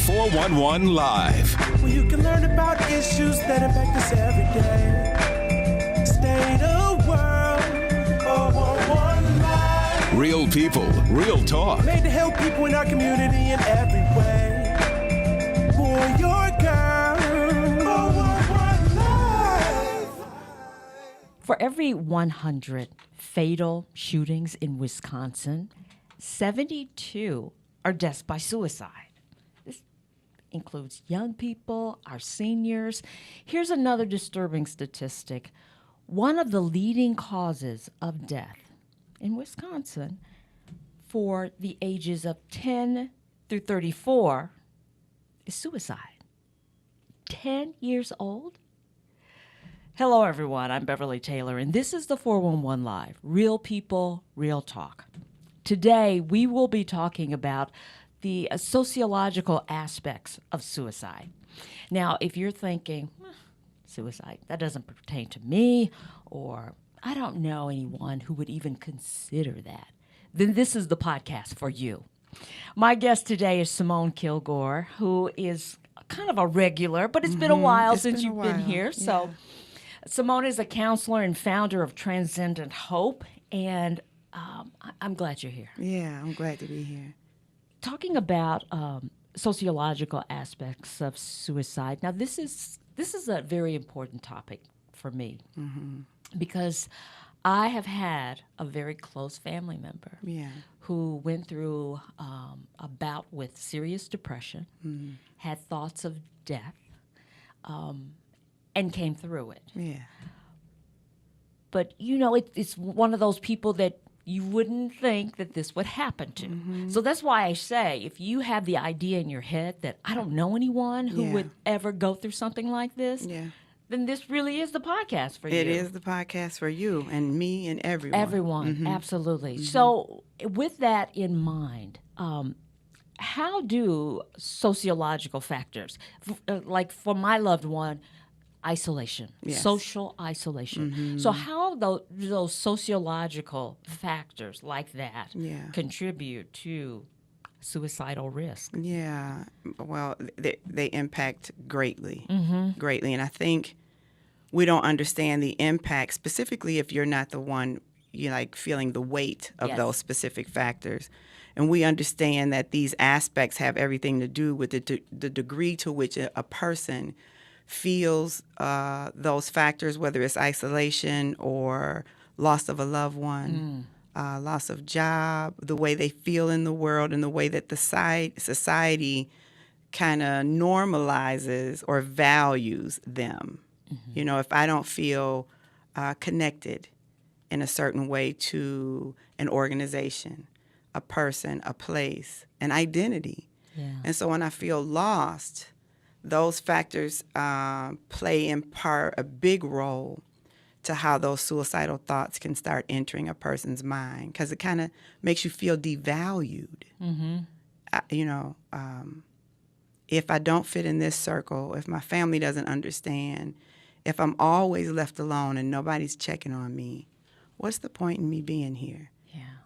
411 Live. Where you can learn about issues that impact us every day. State of world, 411 Live. Real people, real talk. Made to help people in our community in every way. For your girl, 411 Live. For every 100 fatal shootings in Wisconsin, 72 are deaths by suicide. This includes young people, our seniors. Here's another disturbing statistic. One of the leading causes of death in Wisconsin for the ages of 10 through 34 is suicide. 10 years old? Hello, everyone. I'm Beverly Taylor, and this is the 411 Live, Real People, Real Talk. Today, we will be talking about the sociological aspects of suicide. Now, if you're thinking, suicide, that doesn't pertain to me, or I don't know anyone who would even consider that, then this is the podcast for you. My guest today is Simmone Kilgore, who is kind of a regular, but it's been a while since you've been here. So Simmone is a counselor and founder of Transcendent Hope, and I'm glad you're here. Yeah, I'm glad to be here. Talking about sociological aspects of suicide. Now, this is a very important topic for me because I have had a very close family member who went through a bout with serious depression, had thoughts of death, and came through it. Yeah. But, you know, it's one of those people that you wouldn't think that this would happen to. So that's why I say, if you have the idea in your head that I don't know anyone who would ever go through something like this, then this really is the podcast for you. It is the podcast for you and me and everyone. Everyone, absolutely. So with that in mind, how do sociological factors, like for my loved one, isolation, social isolation. So how those sociological factors like that contribute to suicidal risk? Yeah, well, they impact greatly, greatly. And I think we don't understand the impact, specifically if you're not the one feeling the weight of those specific factors. And we understand that these aspects have everything to do with the degree to which a person feels those factors, whether it's isolation or loss of a loved one, loss of job, the way they feel in the world, and the way that the society kind of normalizes or values them. You know, if I don't feel connected in a certain way to an organization, a person, a place, an identity. And so when I feel lost, those factors play in part a big role to how those suicidal thoughts can start entering a person's mind, because it kind of makes you feel devalued. If I don't fit in this circle, if my family doesn't understand, if I'm always left alone and nobody's checking on me, what's the point in me being here?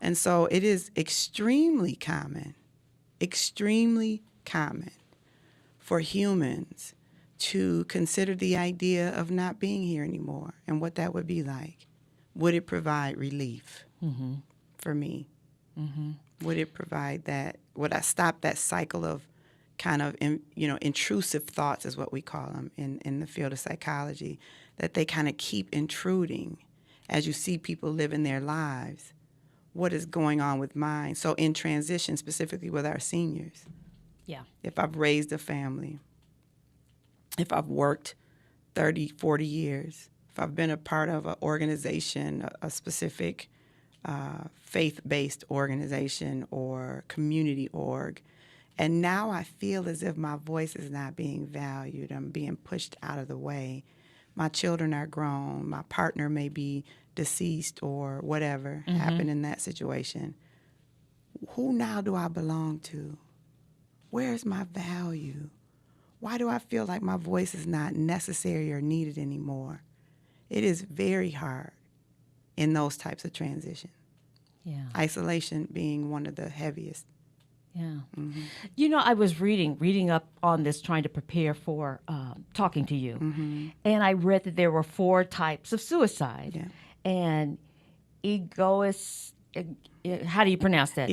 And so it is extremely common for humans to consider the idea of not being here anymore and what that would be like. Would it provide relief for me? Would it provide that? Would I stop that cycle of kind of, intrusive thoughts is what we call them in the field of psychology, that they kind of keep intruding as you see people living their lives. What is going on with mine? So in transition, specifically with our seniors, if I've raised a family, if I've worked 30, 40 years, if I've been a part of an organization, a specific faith-based organization or community org, and now I feel as if my voice is not being valued, I'm being pushed out of the way. My children are grown, my partner may be deceased or whatever happened in that situation. Who now do I belong to? Where's my value? Why do I feel like my voice is not necessary or needed anymore? It is very hard in those types of transitions. Isolation being one of the heaviest Yeah. You know, I was reading up on this, trying to prepare for talking to you. And I read that there were 4 types of suicide. Yeah. And how do you pronounce that?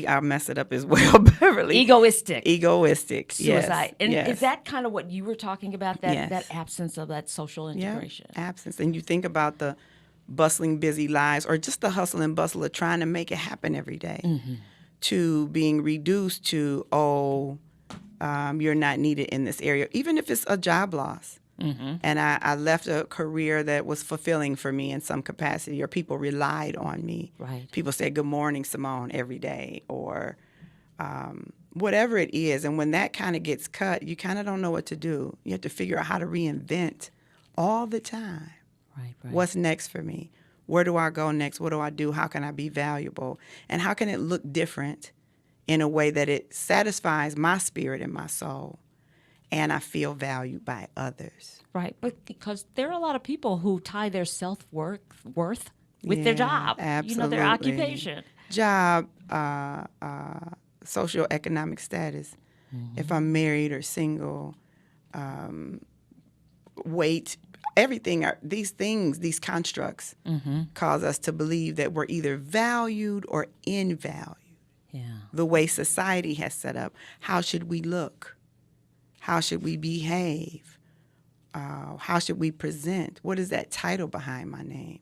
I'll mess it up as well, Beverly. Egoistic. Suicide. Yes. And yes. is that kind of what you were talking about, Yes. that absence of that social integration? Yeah, absence. And you think about the bustling, busy lives, or just the hustle and bustle of trying to make it happen every day, to being reduced to, you're not needed in this area, even if it's a job loss. And I left a career that was fulfilling for me in some capacity, or people relied on me. Right. People said, "Good morning, Simmone," every day, or whatever it is. And when that kind of gets cut, you kind of don't know what to do. You have to figure out how to reinvent all the time. Right. What's next for me? Where do I go next? What do I do? How can I be valuable? And how can it look different in a way that it satisfies my spirit and my soul, and I feel valued by others? Right. But because there are a lot of people who tie their self-worth with their job, absolutely. their occupation. Job, socioeconomic status, if I'm married or single, weight, everything, these constructs cause us to believe that we're either valued or invalued. Yeah. The way society has set up, how should we look? How should we behave? How should we present? What is that title behind my name?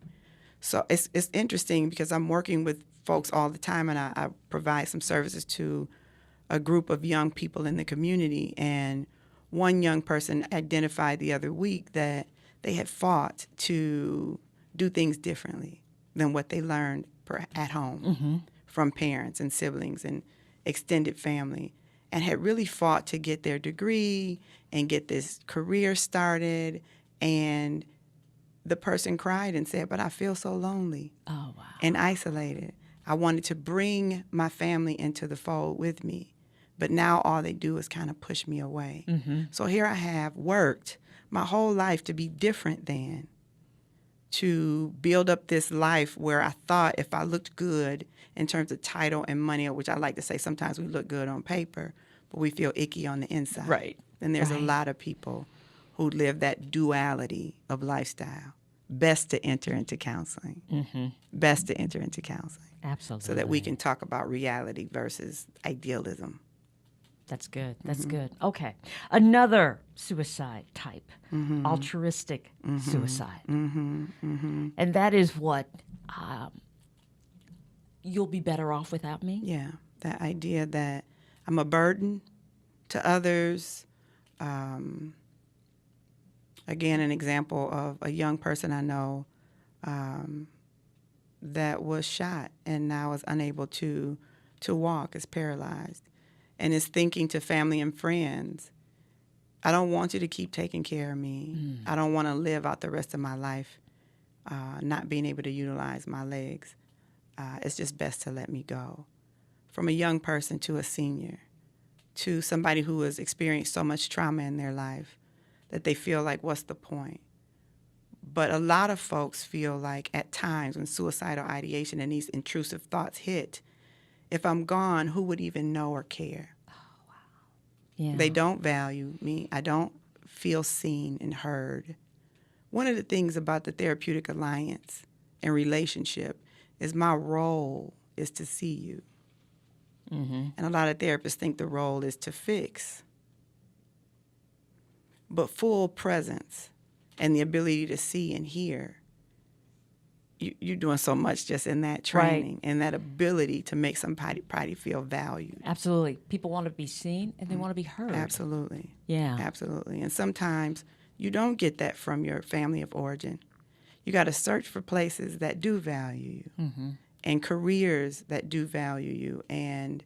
So it's interesting because I'm working with folks all the time, and I provide some services to a group of young people in the community. And one young person identified the other week that they had fought to do things differently than what they learned at home from parents and siblings and extended family, and had really fought to get their degree and get this career started. And the person cried and said, "But I feel so lonely and isolated. I wanted to bring my family into the fold with me, but now all they do is kind of push me away." So here I have worked my whole life to be different than, to build up this life where I thought if I looked good in terms of title and money, which I like to say sometimes we look good on paper, but we feel icky on the inside. Right. And there's a lot of people who live that duality of lifestyle. Best to enter into counseling. Best to enter into counseling. Absolutely. So that we can talk about reality versus idealism. That's good. That's good. Okay. Another suicide type, altruistic suicide. And that is what, you'll be better off without me? Yeah. That idea that I'm a burden to others. Again, an example of a young person I know that was shot and now is unable to walk, is paralyzed, and is thinking to family and friends, "I don't want you to keep taking care of me. I don't want to live out the rest of my life not being able to utilize my legs. It's just best to let me go." From a young person to a senior, to somebody who has experienced so much trauma in their life that they feel like, what's the point? But a lot of folks feel like at times when suicidal ideation and these intrusive thoughts hit, if I'm gone, who would even know or care? Yeah. They don't value me. I don't feel seen and heard. One of the things about the Therapeutic Alliance and relationship is my role is to see you. And a lot of therapists think the role is to fix. But full presence and the ability to see and hear, you're doing so much just in that training and that ability to make somebody feel valued. Absolutely. People want to be seen and they want to be heard. Absolutely. Yeah. Absolutely. And sometimes you don't get that from your family of origin. You got to search for places that do value you and careers that do value you and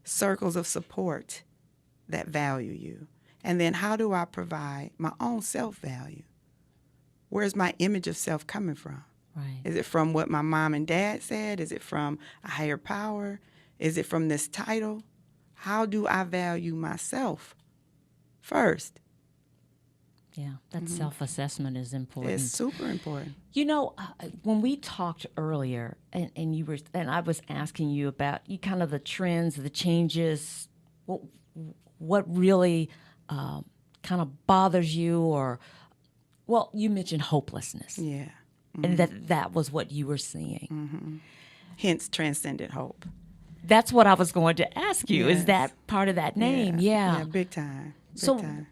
circles of support that value you. And then how do I provide my own self-value? Where's my image of self coming from? Right. Is it from what my mom and dad said? Is it from a higher power? Is it from this title? How do I value myself first? Yeah, that self-assessment is important. It's super important. You know, when we talked earlier, and I was asking you about kind of the trends, the changes, what really kind of bothers you, or you mentioned hopelessness, Yeah. and that was what you were seeing. Hence, Transcendent Hope. That's what I was going to ask you. Yes. Is that part of that name? Yeah. Yeah, big time. Big So, time.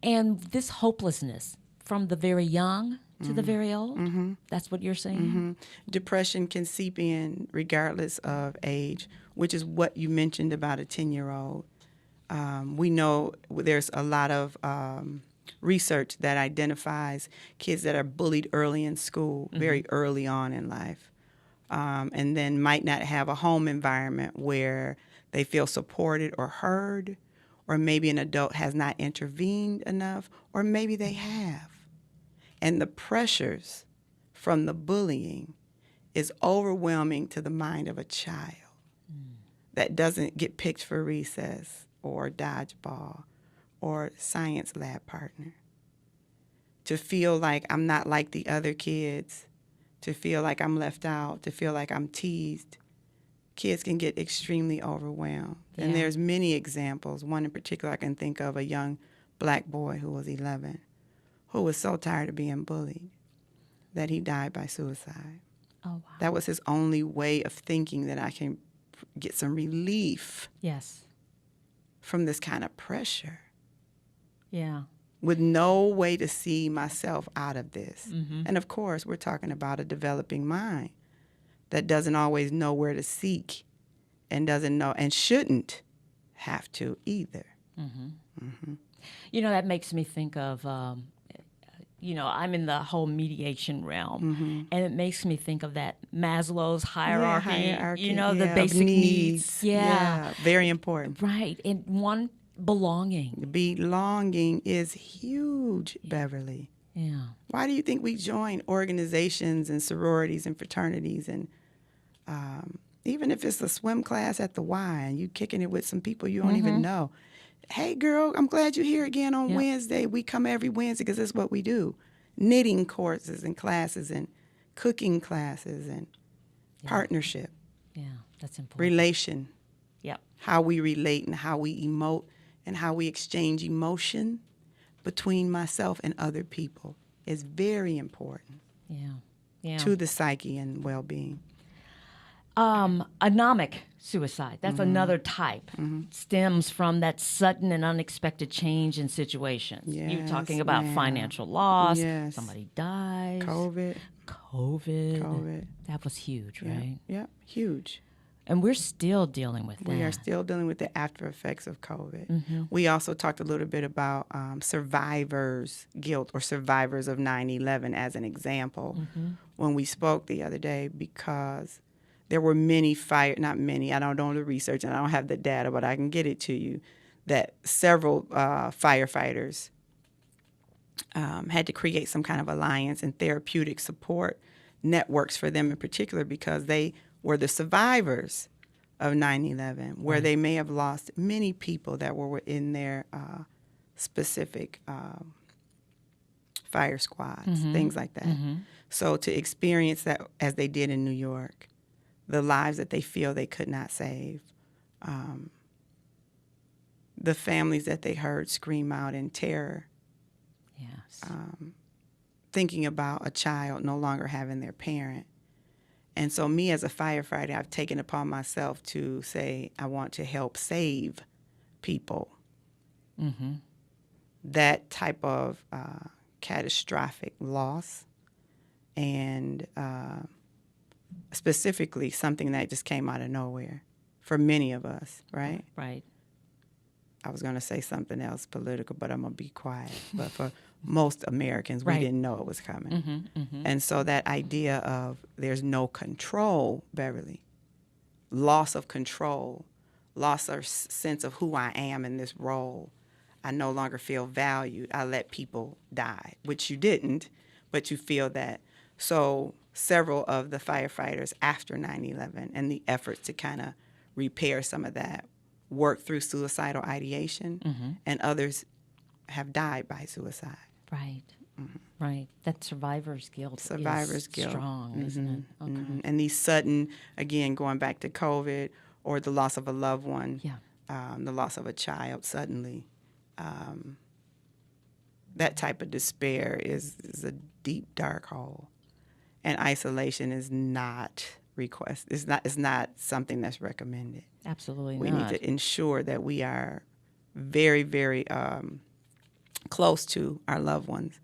And this hopelessness from the very young to the very old, that's what you're saying? Depression can seep in regardless of age, which is what you mentioned about a 10-year-old. We know there's a lot of research that identifies kids that are bullied early in school, very early on in life, and then might not have a home environment where they feel supported or heard, or maybe an adult has not intervened enough, or maybe they have. And the pressures from the bullying is overwhelming to the mind of a child that doesn't get picked for recess or dodgeball or science lab partner. To feel like I'm not like the other kids, to feel like I'm left out, to feel like I'm teased. Kids can get extremely overwhelmed. Yeah. And there's many examples. One in particular I can think of, a young black boy who was 11, who was so tired of being bullied that he died by suicide. Oh, wow. That was his only way of thinking that I can get some relief Yes. from this kind of pressure, Yeah. with no way to see myself out of this. And of course, we're talking about a developing mind that doesn't always know where to seek and doesn't know and shouldn't have to either. You know, that makes me think of, I'm in the whole mediation realm, and it makes me think of that Maslow's hierarchy, the of basic needs. Yeah, very important. Right. And one, belonging. Belonging is huge, Beverly. Yeah. Why do you think we join organizations and sororities and fraternities, and even if it's a swim class at the Y and you kicking it with some people you don't even know? Hey, girl, I'm glad you're here again on Wednesday. We come every Wednesday because that's what we do. Knitting courses and classes and cooking classes and partnership, Yeah, that's important. relation, Yep. how we relate and how we emote and how we exchange emotion between myself and other people is very important Yeah. Yeah. to the psyche and well-being. Anomic suicide. That's another type. Stems from that sudden and unexpected change in situations. You're Yes, talking about ma'am. financial loss. Yes. Somebody dies. COVID. That was huge, Yeah, right? yeah, huge. And we're still dealing with that. We are still dealing with the after effects of COVID. We also talked a little bit about survivors' guilt or survivors of 9/11 as an example when we spoke the other day, because there were many not many, I don't know the research and I don't have the data, but I can get it to you, that several firefighters had to create some kind of alliance and therapeutic support networks for them in particular, because they were the survivors of 9/11, where they may have lost many people that were in their specific fire squads, things like that. So to experience that as they did in New York, the lives that they feel they could not save, the families that they heard scream out in terror, Yes. thinking about a child no longer having their parent. And so me as a firefighter, I've taken upon myself to say I want to help save people. That type of catastrophic loss, and specifically something that just came out of nowhere for many of us, right? Right. I was going to say something else political, but I'm going to be quiet. But for most Americans, we Right. didn't know it was coming. And so that idea of there's no control, Beverly, loss of control, loss of sense of who I am in this role. I no longer feel valued. I let people die, which you didn't, but you feel that. So several of the firefighters after 9/11 and the efforts to kind of repair some of that work through suicidal ideation, and others have died by suicide. Right. Right. That survivor's guilt Survivor's is guilt. strong, isn't it? Okay. And these sudden, again, going back to COVID or the loss of a loved one, Yeah. the loss of a child suddenly, that type of despair is a deep, dark hole. And isolation is not it's not something that's recommended. Absolutely We not. need to ensure that we are very, very close to our loved ones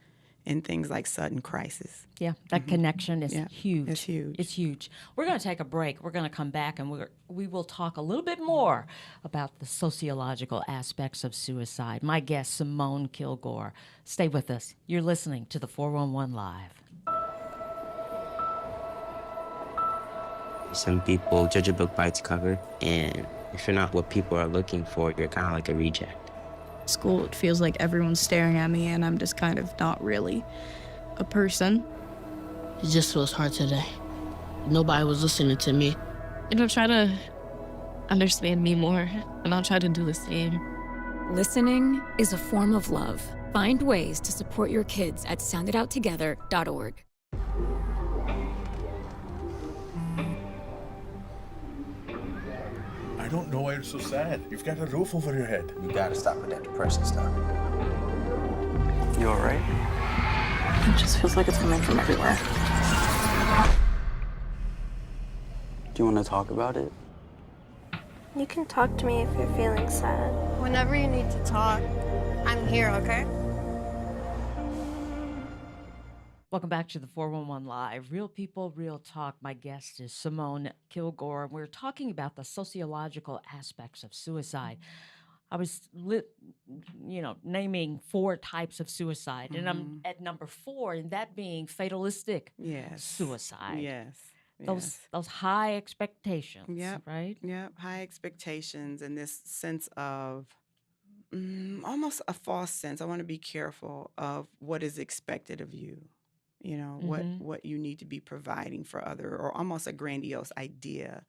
in things like sudden crisis. Yeah, that connection is huge. It's huge. It's huge. We're going to take a break. We're going to come back and we will talk a little bit more about the sociological aspects of suicide. My guest, Simmone Kilgore. Stay with us. You're listening to the 411 Live. Some people judge a book by its cover, and if you're not what people are looking for, you're kind of like a reject. School, it feels like everyone's staring at me and I'm just kind of not really a person. It just feels hard today. Nobody was listening to me. And I'll try to understand me more, and I'll try to do the same. Listening is a form of love. Find ways to support your kids at soundedouttogether.org. I don't know why you're so sad. You've got a roof over your head. You gotta stop with that depression stuff. You all right? It just feels like it's coming from everywhere. Do you want to talk about it? You can talk to me if you're feeling sad. Whenever you need to talk, I'm here, okay? Welcome back to the 411 Live. Real people, real talk. My guest is Simmone Kilgore, and we're talking about the sociological aspects of suicide. I was, naming 4 types of suicide, and I'm at number 4, and that being fatalistic suicide. Yes. Those high expectations, right? Yeah, high expectations and this sense of almost a false sense. I want to be careful of what is expected of you. What you need to be providing for other, or almost a grandiose idea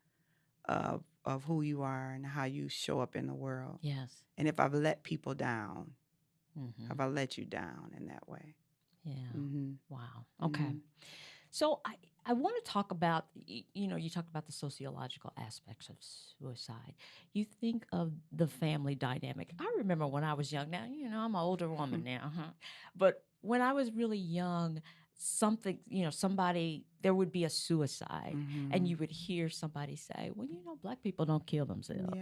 of who you are and how you show up in the world. Yes. And if I've let people down, have I let you down in that way? Yeah. Wow. Okay. So I want to talk about, you talked about the sociological aspects of suicide. You think of the family dynamic. I remember when I was young. Now, I'm an older woman now, but when I was really young, there would be a suicide, and you would hear somebody say, well, Black people don't kill themselves.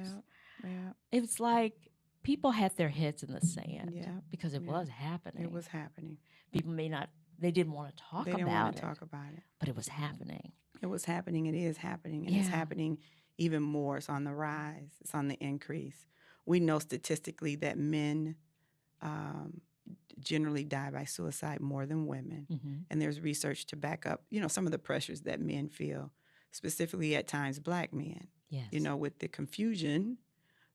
Yeah. It was like people had their heads in the sand because it was happening. It was happening. People they didn't want to talk about it. But it was happening. It was happening. It is happening. And it's happening even more. It's on the rise. It's on the increase. We know statistically that men generally die by suicide more than women. And there's research to back up, some of the pressures that men feel, specifically at times Black men, with the confusion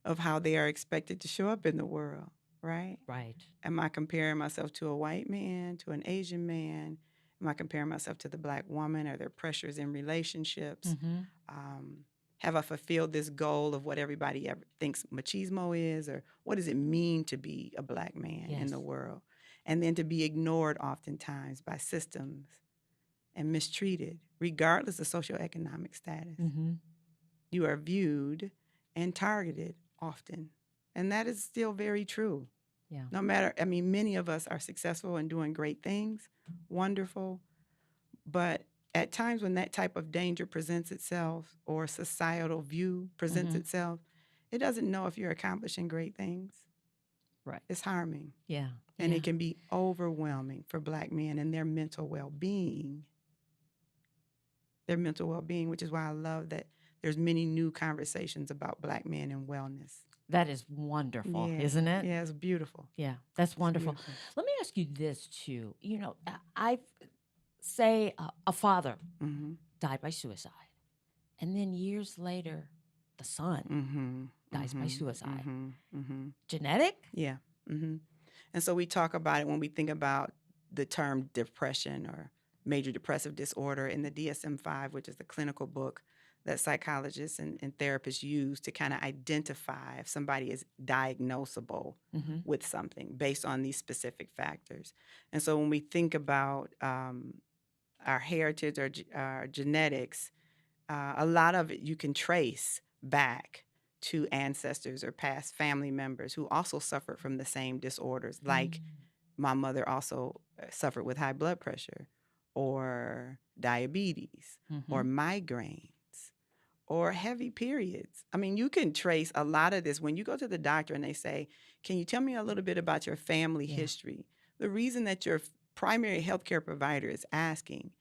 of how they are expected to show up in the world, right? Right. Am I comparing myself to a white man, to an Asian man? Am I comparing myself to the Black woman? Are there pressures in relationships? Have I fulfilled this goal of what everybody ever thinks machismo is? Or what does it mean to be a Black man in the world? And then to be ignored oftentimes by systems and mistreated, regardless of socioeconomic status. You are viewed and targeted often. And that is still very true. Yeah. No matter, many of us are successful and doing great things, wonderful, but at times when that type of danger presents itself or societal view presents itself, it doesn't know if you're accomplishing great things. Right. It's harming. Yeah. And it can be overwhelming for Black men and their mental well-being. Which is why I love that there's many new conversations about Black men and wellness. That is wonderful, isn't it? Yeah, it's beautiful. Yeah, that's wonderful. Let me ask you this, too. I say a father died by suicide, and then years later, the son dies by suicide. Genetic? Yeah. And so we talk about it when we think about the term depression or major depressive disorder in the DSM-5, which is the clinical book that psychologists and therapists use to kind of identify if somebody is diagnosable with something based on these specific factors. And so when we think about our heritage or our genetics, a lot of it you can trace back to ancestors or past family members who also suffered from the same disorders. Like my mother also suffered with high blood pressure or diabetes or migraines or heavy periods. I mean, you can trace a lot of this. When you go to the doctor and they say, can you tell me a little bit about your family history? The reason that your primary healthcare provider is asking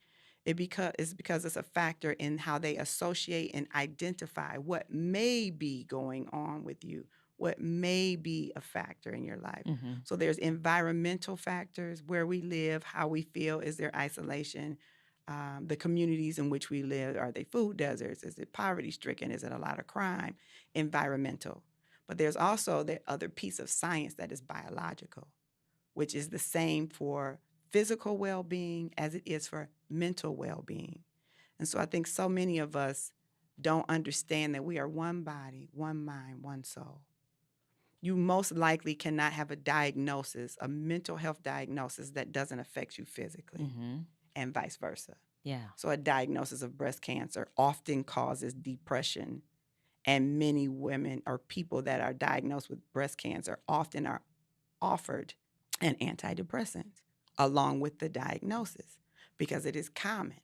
is because it's a factor in how they associate and identify what may be going on with you, what may be a factor in your life. So there's environmental factors, where we live, how we feel, is there isolation, the communities in which we live, are they food deserts, is it poverty-stricken, is it a lot of crime, environmental. But there's also the other piece of science that is biological, which is the same for physical well-being as it is for mental well-being. And so I think so many of us don't understand that we are one body, one mind, one soul. You most likely cannot have a diagnosis, a mental health diagnosis that doesn't affect you physically, and vice versa. Yeah. So a diagnosis of breast cancer often causes depression, and many women or people that are diagnosed with breast cancer often are offered an antidepressant along with the diagnosis because it is common.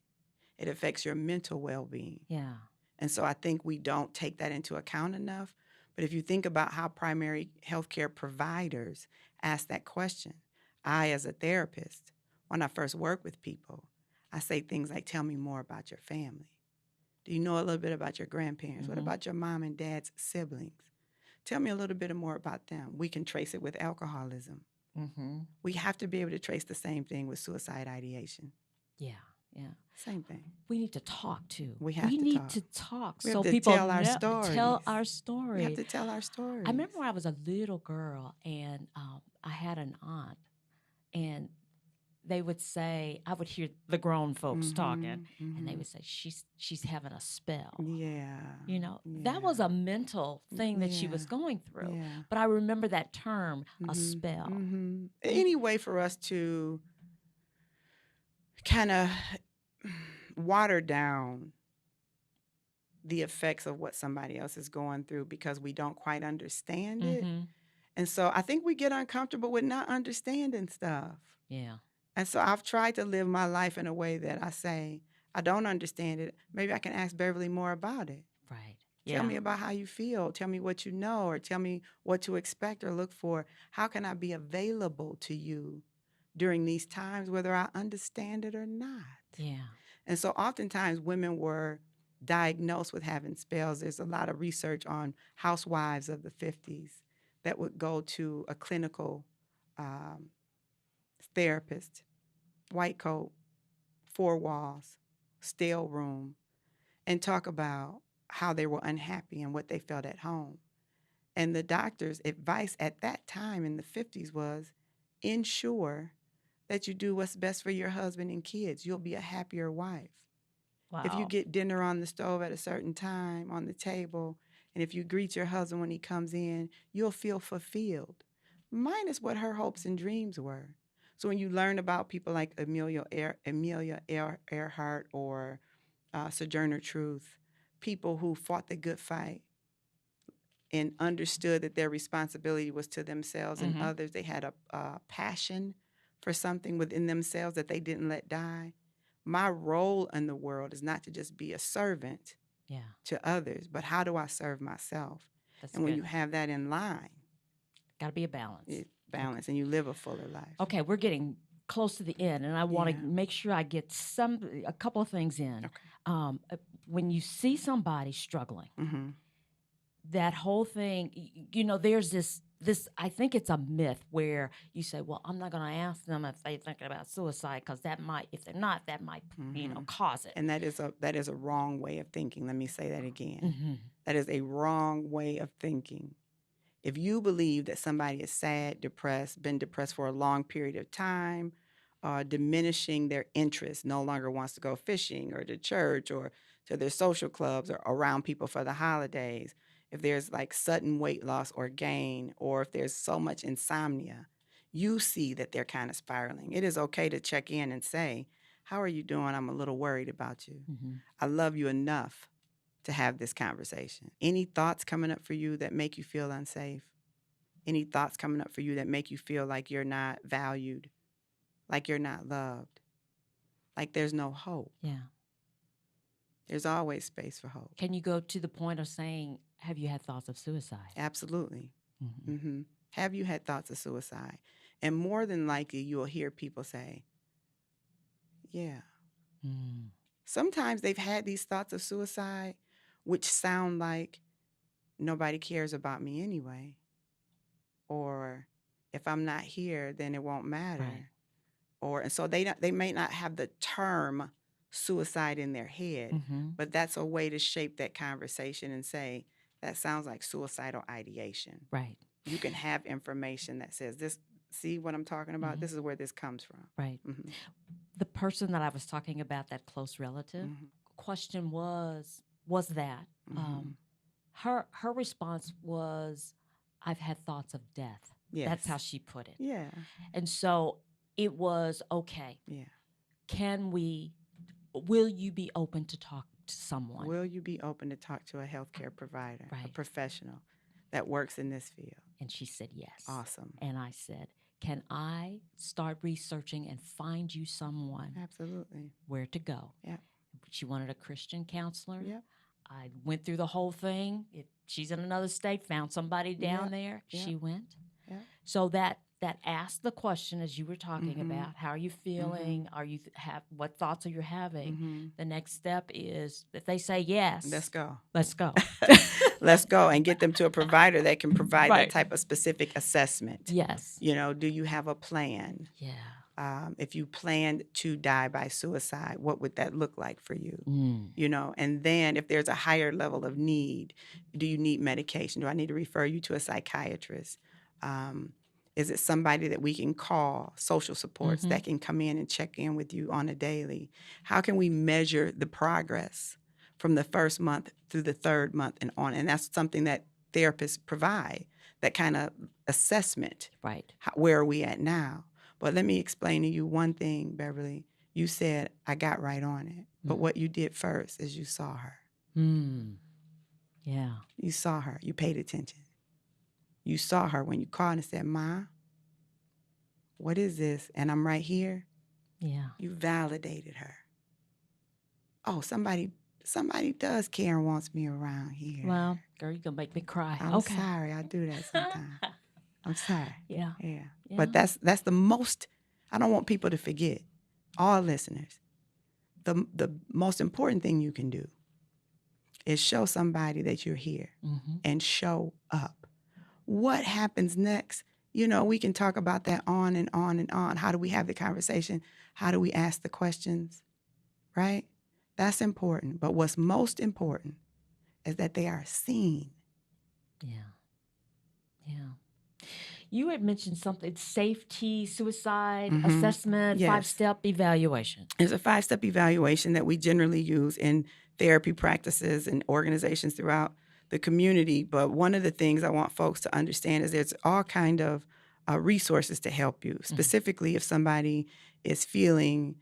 It affects your mental well-being. Yeah. And so I think we don't take that into account enough. But if you think about how primary healthcare providers ask that question, I, as a therapist, when I first work with people, I say things like, tell me more about your family. Do you know a little bit about your grandparents? What about your mom and dad's siblings? Tell me a little bit more about them. We can trace it with alcoholism. We have to be able to trace the same thing with suicide ideation. Yeah. Same thing. We need to talk too. We have to talk We so have to people tell our stories. tell our story. We have to tell our stories. I remember when I was a little girl and I had an aunt, and they would say, I would hear the grown folks talking, and they would say, she's having a spell. Yeah. You know, that was a mental thing that she was going through. Yeah. But I remember that term, a spell. Any way for us to kind of water down the effects of what somebody else is going through because we don't quite understand it. And so I think we get uncomfortable with not understanding stuff. Yeah. And so I've tried to live my life in a way that I say, I don't understand it. Maybe I can ask Beverly more about it. Right. Tell me about how you feel. Tell me what you know, or tell me what to expect or look for. How can I be available to you during these times, whether I understand it or not? Yeah. And so oftentimes women were diagnosed with having spells. There's a lot of research on housewives of the 50s that would go to a clinical therapist, white coat, 4 walls, stale room, and talk about how they were unhappy and what they felt at home. And the doctor's advice at that time in the 50s was, ensure that you do what's best for your husband and kids. You'll be a happier wife. Wow. If you get dinner on the stove at a certain time on the table, and if you greet your husband when he comes in, you'll feel fulfilled. Minus what her hopes and dreams were. So when you learn about people like Amelia Earhart or Sojourner Truth, people who fought the good fight and understood that their responsibility was to themselves and others, they had a passion for something within themselves that they didn't let die. My role in the world is not to just be a servant to others, but how do I serve myself? That's and when good. you have that in line, got to be a balance. Balance, and you live a fuller life. Okay, we're getting close to the end, and I want to make sure I get a couple of things in. Okay. When you see somebody struggling, that whole thing, you know, there's this. I think it's a myth where you say, "Well, I'm not going to ask them if they're thinking about suicide because that might, if they're not, that might, cause it." And that is a wrong way of thinking. Let me say that again. That is a wrong way of thinking. If you believe that somebody is sad, depressed, been depressed for a long period of time, diminishing their interest, no longer wants to go fishing or to church or to their social clubs or around people for the holidays, if there's like sudden weight loss or gain, or if there's so much insomnia, you see that they're kind of spiraling. It is okay to check in and say, how are you doing? I'm a little worried about you. I love you enough to have this conversation. Any thoughts coming up for you that make you feel unsafe? Any thoughts coming up for you that make you feel like you're not valued, like you're not loved, like there's no hope? Yeah. There's always space for hope. Can you go to the point of saying, have you had thoughts of suicide? Absolutely. Have you had thoughts of suicide? And more than likely, you'll hear people say, yeah. Sometimes they've had these thoughts of suicide, which sound like nobody cares about me anyway. Or if I'm not here, then it won't matter. Right. And so they may not have the term suicide in their head, but that's a way to shape that conversation and say, that sounds like suicidal ideation. Right. You can have information that says, this, see what I'm talking about? This is where this comes from. Right. The person that I was talking about, that close relative, question was that. Her response was, I've had thoughts of death. Yes. That's how she put it. Yeah. And so it was, okay, will you be open to talk to someone? Will you be open to talk to a healthcare provider, a professional that works in this field? And she said yes. Awesome. And I said, can I start researching and find you someone? Absolutely. Where to go? Yeah. She wanted a Christian counselor. Yep. I went through the whole thing. She's in another state, found somebody down there. Yep. She went. Yep. So that asked the question, as you were talking about, how are you feeling? Are you what thoughts are you having? The next step is, if they say yes, let's go. Let's go. Let's go and get them to a provider that can provide that type of specific assessment. Yes. You know, do you have a plan? Yeah. If you planned to die by suicide, what would that look like for you? You know, and then if there's a higher level of need, do you need medication? Do I need to refer you to a psychiatrist? Is it somebody that we can call, social supports, that can come in and check in with you on a daily? How can we measure the progress from the first month through the third month and on? And that's something that therapists provide, that kind of assessment. Right. Where are we at now? But let me explain to you one thing, Beverly. You said, I got right on it. But what you did first is you saw her. Yeah. You saw her. You paid attention. You saw her when you called and said, Ma, what is this? And I'm right here. Yeah. You validated her. Oh, somebody does care and wants me around here. Well, girl, you're going to make me cry. I'm sorry. I do that sometimes. I'm sorry. Yeah. But that's the most, I don't want people to forget, all listeners, the most important thing you can do is show somebody that you're here and show up. What happens next? You know, we can talk about that on and on and on. How do we have the conversation? How do we ask the questions? Right? That's important. But what's most important is that they are seen. Yeah. Yeah. You had mentioned something, safety, suicide, assessment, 5-step evaluation. There's a 5-step evaluation that we generally use in therapy practices and organizations throughout the community. But one of the things I want folks to understand is there's all kind of resources to help you. Specifically, if somebody is feeling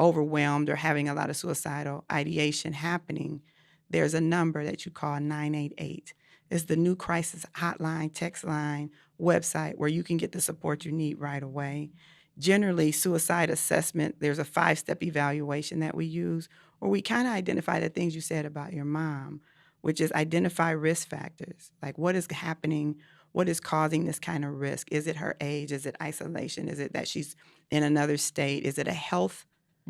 overwhelmed or having a lot of suicidal ideation happening, there's a number that you call 988. It's the new crisis hotline, text line, website where you can get the support you need right away. Generally, suicide assessment, there's a 5-step evaluation that we use where we kind of identify the things you said about your mom, which is identify risk factors. Like, what is happening? What is causing this kind of risk? Is it her age? Is it isolation? Is it that she's in another state? Is it a health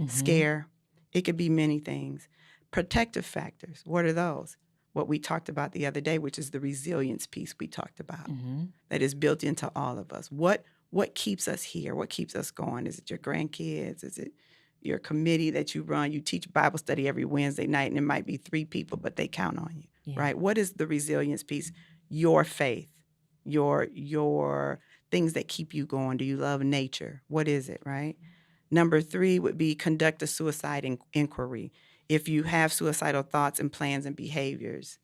scare? It could be many things. Protective factors, what are those? What we talked about the other day, which is the resilience piece we talked about, that is built into all of us. What keeps us here? What keeps us going? Is it your grandkids? Is it your committee that you run? You teach Bible study every Wednesday night, and it might be 3 people, but they count on you, right? What is the resilience piece? Your faith, your things that keep you going. Do you love nature? What is it, right? Number 3 would be conduct a suicide inquiry. If you have suicidal thoughts and plans and behaviors,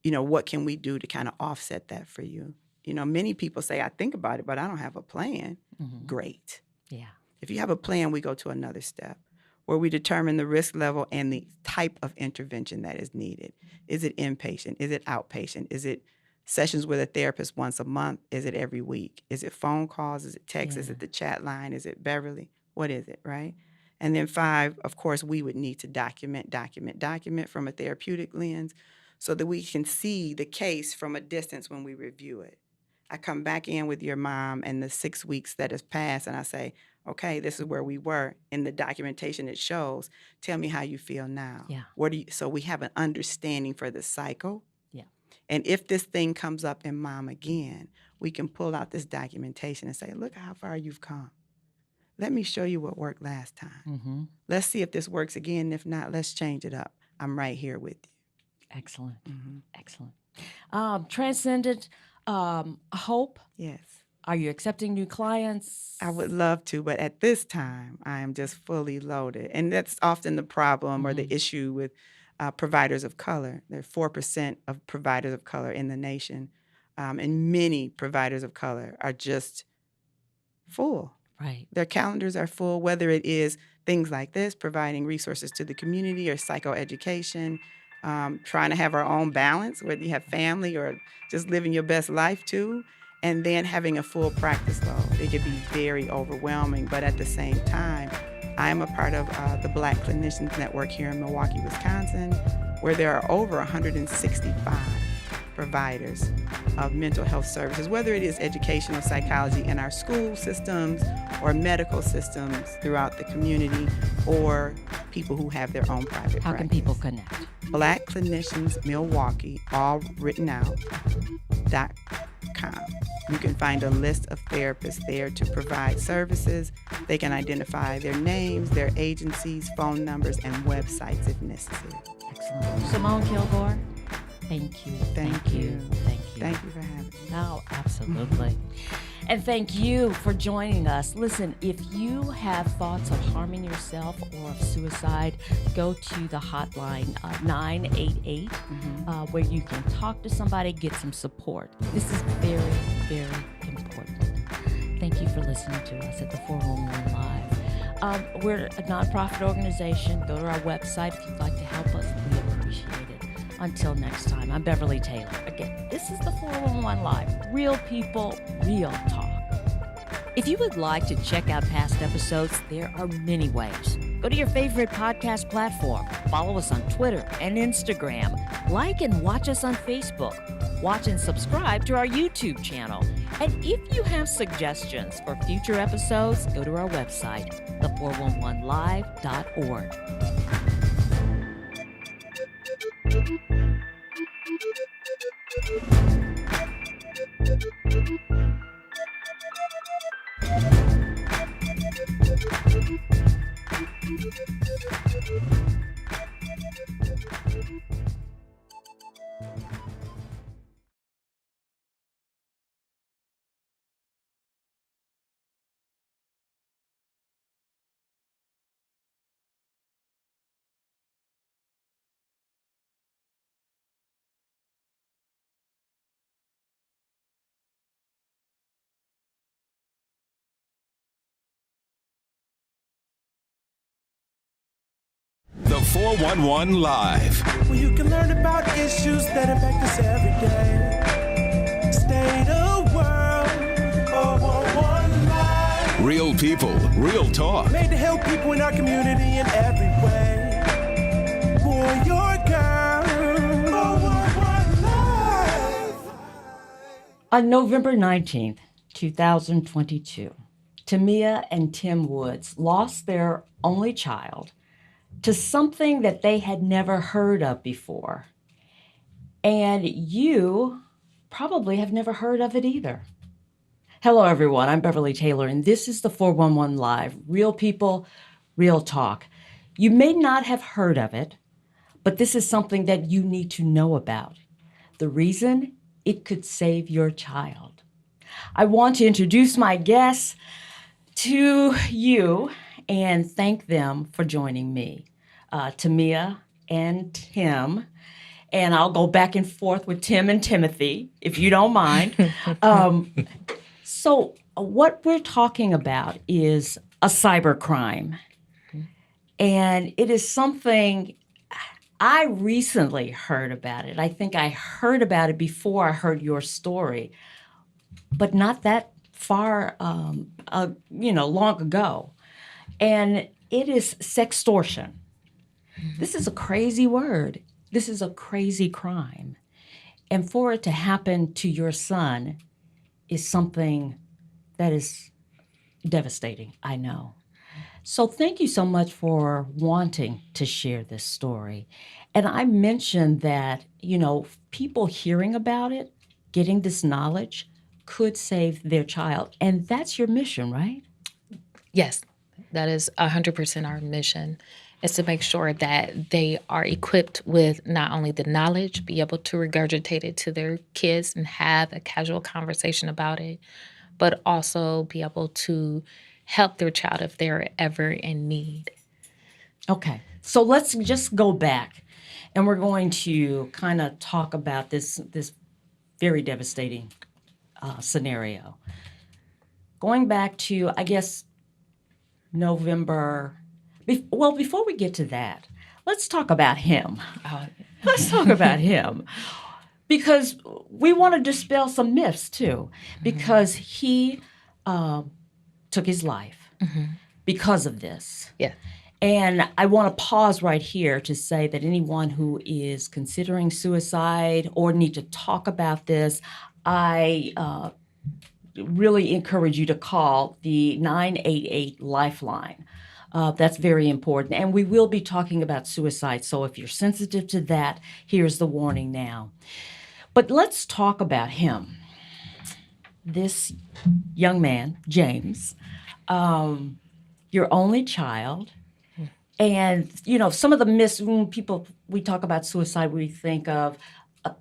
what can we do to kind of offset that for you? Many people say, I think about it, but I don't have a plan. Mm-hmm. Great. Yeah. If you have a plan, we go to another step where we determine the risk level and the type of intervention that is needed. Is it inpatient? Is it outpatient? Is it sessions with a therapist once a month? Is it every week? Is it phone calls? Is it text? Is it the chat line? Is it Beverly? What is it, right? And then 5, of course, we would need to document from a therapeutic lens so that we can see the case from a distance when we review it. I come back in with your mom and the 6 weeks that has passed, and I say, okay, this is where we were. In the documentation it shows, tell me how you feel now. Yeah. So we have an understanding for the cycle. Yeah. And if this thing comes up in mom again, we can pull out this documentation and say, look how far you've come. Let me show you what worked last time. Mm-hmm. Let's see if this works again. If not, let's change it up. I'm right here with you. Excellent. Mm-hmm. Excellent. Transcendent Hope. Yes. Are you accepting new clients? I would love to, but at this time, I am just fully loaded. And that's often the problem or the issue with providers of color. There are 4% of providers of color in the nation, and many providers of color are just full. Right. Their calendars are full, whether it is things like this, providing resources to the community, or psychoeducation, trying to have our own balance, whether you have family or just living your best life too, and then having a full practice load. It could be very overwhelming, but at the same time, I am a part of the Black Clinicians Network here in Milwaukee, Wisconsin, where there are over 165 providers of mental health services, whether it is educational psychology in our school systems or medical systems throughout the community, or people who have their own private How practice. can people connect? Black Clinicians Milwaukee, all written out, .com. You can find a list of therapists there to provide services. They can identify their names, their agencies, phone numbers, and websites if necessary. Excellent. Simmone Kilgore, thank you. Thank you. Thank you. Thank you for having me. No, absolutely. And thank you for joining us. Listen, if you have thoughts of harming yourself or of suicide, go to the hotline 988, where you can talk to somebody, get some support. This is very, very important. Thank you for listening to us at the 411 Live. We're a nonprofit organization. Go to our website if you'd like to help us. We appreciate it. Until next time, I'm Beverly Taylor. Again, this is the 411 Live. Real people, real talk. If you would like to check out past episodes, there are many ways. Go to your favorite podcast platform. Follow us on Twitter and Instagram. Like and watch us on Facebook. Watch and subscribe to our YouTube channel. And if you have suggestions for future episodes, go to our website, the411live.org. The 411 Live. Where you can learn about issues that impact us every day. State of world, 411 Live. Real people, real talk. Made to help people in our community in every way. Boy, your girl, 411 Live. On November 19th, 2022, Tamia and Tim Woods lost their only child to something that they had never heard of before. And you probably have never heard of it either. Hello, everyone. I'm Beverly Taylor, and this is the 411 Live. Real people, real talk. You may not have heard of it, but this is something that you need to know about. The reason? It could save your child. I want to introduce my guests to you, and thank them for joining me, Tamia and Tim. And I'll go back and forth with Tim and Timothy, if you don't mind. So what we're talking about is a cybercrime. And it is something I recently heard about it. I think I heard about it before I heard your story, but not that far, long ago. And it is sextortion. This is a crazy word. This is a crazy crime. And for it to happen to your son is something that is devastating, I know. So thank you so much for wanting to share this story. And I mentioned that, people hearing about it, getting this knowledge, could save their child. And that's your mission, right? Yes, that is 100% our mission, is to make sure that they are equipped with not only the knowledge, be able to regurgitate it to their kids and have a casual conversation about it, but also be able to help their child if they're ever in need. Okay, so let's just go back, and we're going to kind of talk about this very devastating scenario. Going back to, I guess, November. Well, before we get to that, let's talk about him. Let's talk about him. Because we want to dispel some myths, too. Because he took his life because of this. Yeah. And I want to pause right here to say that anyone who is considering suicide or need to talk about this, I really encourage you to call the 988 Lifeline. That's very important. And we will be talking about suicide. So if you're sensitive to that, here's the warning now. But let's talk about him. This young man, James, your only child. And, some of the myths, when we talk about suicide, we think of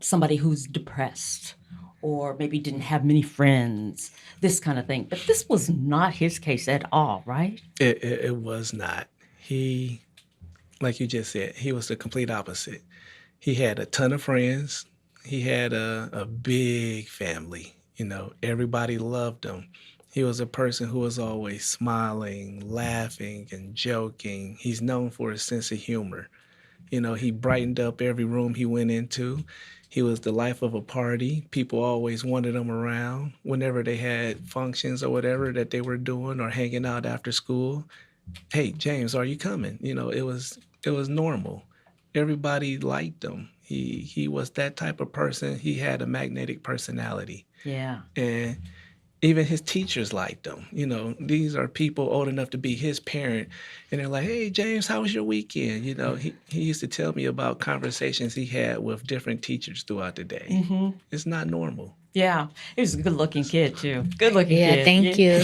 somebody who's depressed or maybe didn't have many friends, this kind of thing. But this was not his case at all, right? It was not. He, like you just said, he was the complete opposite. He had a ton of friends. He had a big family. Everybody loved him. He was a person who was always smiling, laughing, and joking. He's known for his sense of humor. He brightened up every room he went into. He was the life of a party. People always wanted him around whenever they had functions or whatever that they were doing or hanging out after school. Hey, James, are you coming? It was normal. Everybody liked him. He was that type of person. He had a magnetic personality. Yeah. And even his teachers liked him. These are people old enough to be his parent. And they're like, hey, James, how was your weekend? He used to tell me about conversations he had with different teachers throughout the day. Mm-hmm. It's not normal. Yeah. He was a good-looking kid, too. Good-looking kid. Thank you.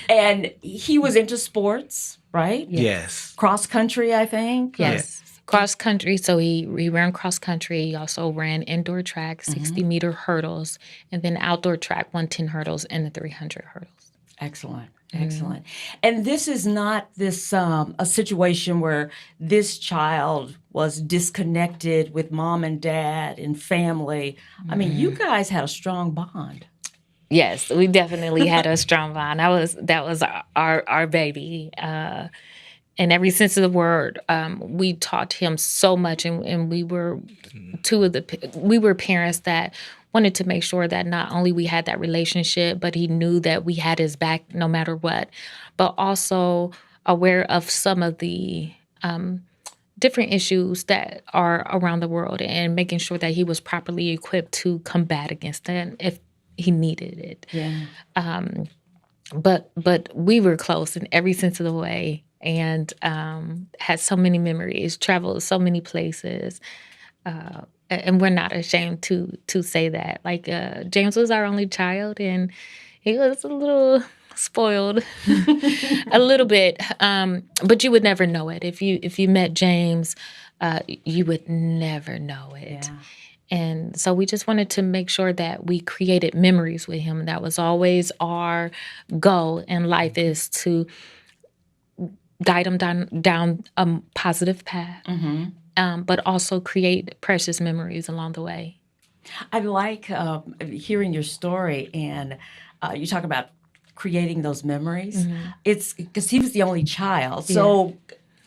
And he was into sports, right? Yes. Cross country, I think. Yes. Cross country, so he ran cross country. He also ran indoor track, 60-meter hurdles, and then outdoor track, 110 hurdles, and the 300 hurdles. Excellent. And this is not a situation where this child was disconnected with mom and dad and family. I mean, you guys had a strong bond. Yes, we definitely had a strong bond. That was our baby. In every sense of the word, we taught him so much, and we were we were parents that wanted to make sure that not only we had that relationship, but he knew that we had his back no matter what, but also aware of some of the different issues that are around the world and making sure that he was properly equipped to combat against them if he needed it. Yeah. But we were close in every sense of the way. And had so many memories, traveled so many places, and we're not ashamed to say that. Like James was our only child, and he was a little spoiled, a little bit. But you would never know it if you met James. You would never know it. And so we just wanted to make sure that we created memories with him. That was always our goal in life, is to guide him down a positive path, but also create precious memories along the way. I like hearing your story, and you talk about creating those memories. It's because he was the only child. So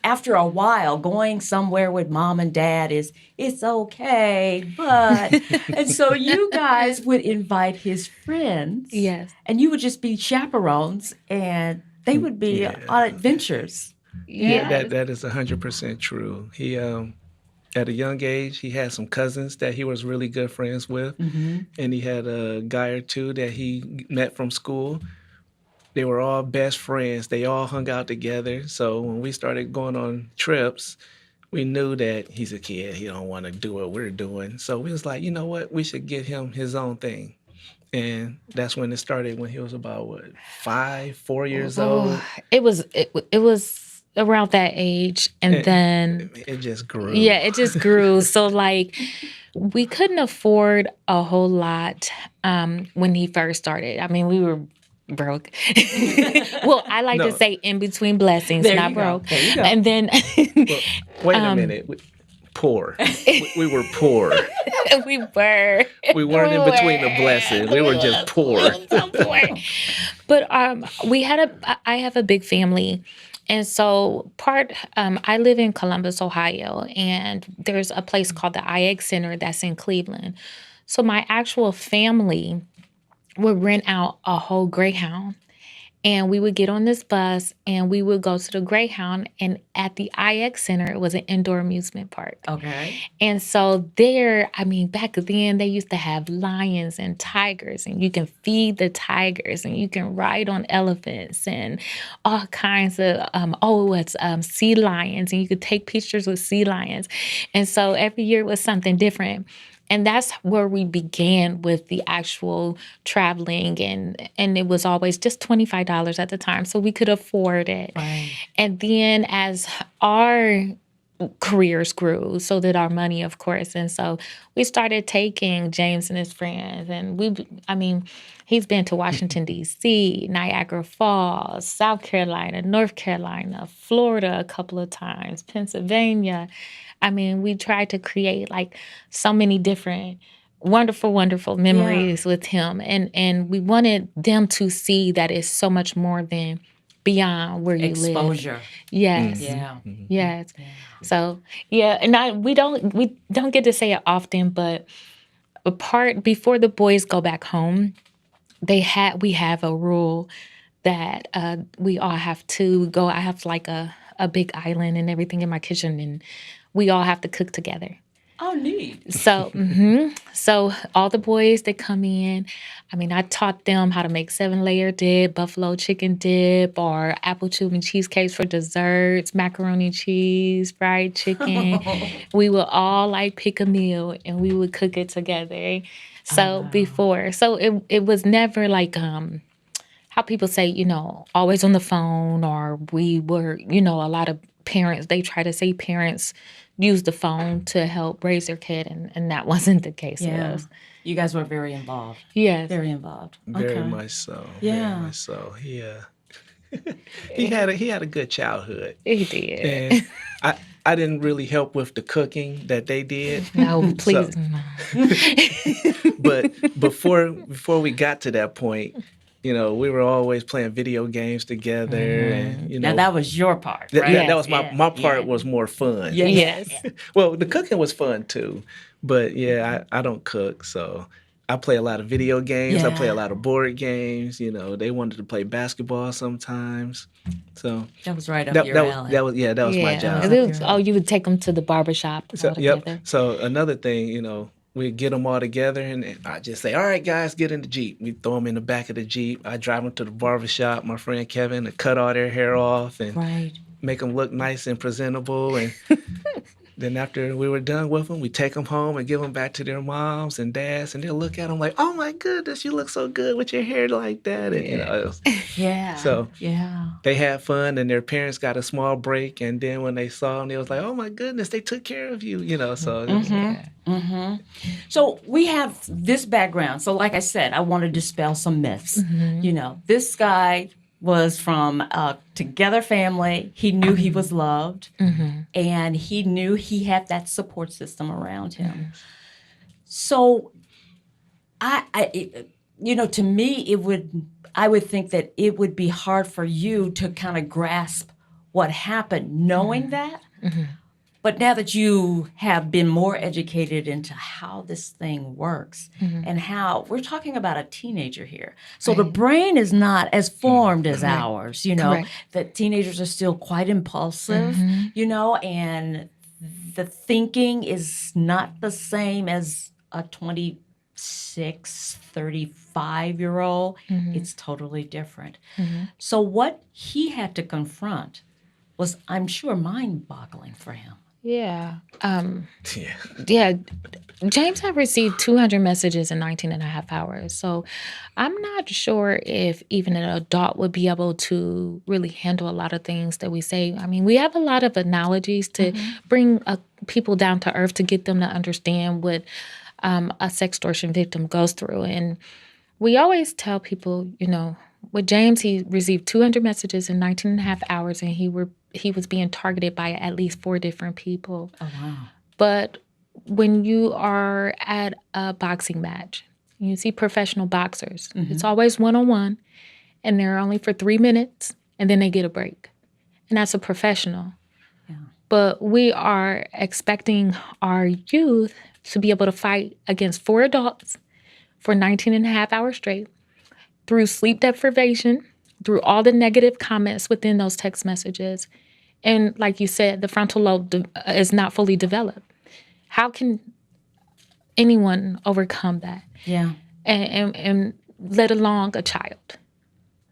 after a while, going somewhere with mom and dad it's okay, but... And so you guys would invite his friends. Yes. And you would just be chaperones, and they would be on adventures. Yeah, that is 100% true. He, at a young age, he had some cousins that he was really good friends with, and he had a guy or two that he met from school. They were all best friends. They all hung out together. So when we started going on trips, we knew that he's a kid. He don't want to do what we're doing. So we was like, you know what? We should get him his own thing. And that's when it started, when he was about, 4 years old? It was around that age. And then it just grew. Yeah, it just grew. So like, we couldn't afford a whole lot when he first started. I mean, we were broke. Well, I like to say in between blessings, There not you go. broke. There you go. And then Wait a minute. Poor. We were poor. we were. We weren't in between the blessings. We were just poor. So poor. But I have a big family. And so I live in Columbus, Ohio, and there's a place called the IX Center that's in Cleveland. So my actual family would rent out a whole Greyhound, and we would get on this bus and we would go to the Greyhound, and at the IX Center, it was an indoor amusement park. Okay. And so there, I mean, back then they used to have lions and tigers, and you can feed the tigers, and you can ride on elephants and all kinds of, sea lions, and you could take pictures with sea lions. And so every year was something different. And that's where we began with the actual traveling, and it was always just $25 at the time, so we could afford it. Right. And then as our careers grew, so did our money, of course. And so we started taking James and his friends, and he's been to Washington, D.C., Niagara Falls, South Carolina, North Carolina, Florida a couple of times, Pennsylvania. I mean, we tried to create like so many different wonderful, wonderful memories with him. And we wanted them to see that it's so much more than beyond where you live. Exposure. Yes. Yeah. Yes. So, and we don't get to say it often, but before the boys go back home, we have a rule that we all have to go. I have like a big island and everything in my kitchen, and we all have to cook together. Oh, neat. So, so all the boys that come in, I taught them how to make 7-layer dip, buffalo chicken dip, or apple tube and cheesecakes for desserts, macaroni and cheese, fried chicken. We would all like pick a meal and we would cook it together. So it was never like how people say, always on the phone, or we were, a lot of parents, they try to say parents use the phone to help raise their kid, and that wasn't the case with us. You guys were very involved. Yes. Very involved. Very much so. Yeah. Very much so. He had a good childhood. He did. And I didn't really help with the cooking that they did. No, please. But before we got to that point, we were always playing video games together, and now that was your part, right? That was my part was more fun. Yes. Well, the cooking was fun too, but I don't cook, so I play a lot of video games. I play a lot of board games. They wanted to play basketball sometimes, so that was right up your alley. That was my job. You would take them to the barbershop all together. So another thing, we'd get them all together, and I just say, all right, guys, get in the Jeep. We throw them in the back of the Jeep. I drive them to the barbershop, my friend Kevin, to cut all their hair off and make them look nice and presentable. And Then after we were done with them, we take them home and give them back to their moms and dads, and they'll look at them like, "Oh my goodness, you look so good with your hair like that." And it was, Yeah. so yeah. they had fun, and their parents got a small break. And then when they saw them, they was like, "Oh my goodness, they took care of you," So. It was, So we have this background. So like I said, I want to dispel some myths. This guy was from a together family. He knew he was loved, and he knew he had that support system around him. So, to me, I would think that it would be hard for you to kind of grasp what happened, knowing that. But now that you have been more educated into how this thing works and how we're talking about a teenager here. So the brain is not as formed as ours, that teenagers are still quite impulsive, and the thinking is not the same as a 26, 35-year-old. It's totally different. So what he had to confront was, I'm sure, mind-boggling for him. Yeah. James had received 200 messages in 19 and a half hours. So I'm not sure if even an adult would be able to really handle a lot of things that we say. I mean, we have a lot of analogies to bring people down to earth to get them to understand what a sextortion victim goes through. And we always tell people, with James, he received 200 messages in 19 and a half hours, and he was being targeted by at least 4 different people. Oh, wow. But when you are at a boxing match, you see professional boxers. It's always one-on-one, and they're only for 3 minutes, and then they get a break. And that's a professional. Yeah. But we are expecting our youth to be able to fight against 4 adults for 19 and a half hours straight, through sleep deprivation, through all the negative comments within those text messages. And like you said, the frontal lobe is not fully developed. How can anyone overcome that? Yeah. And let alone a child.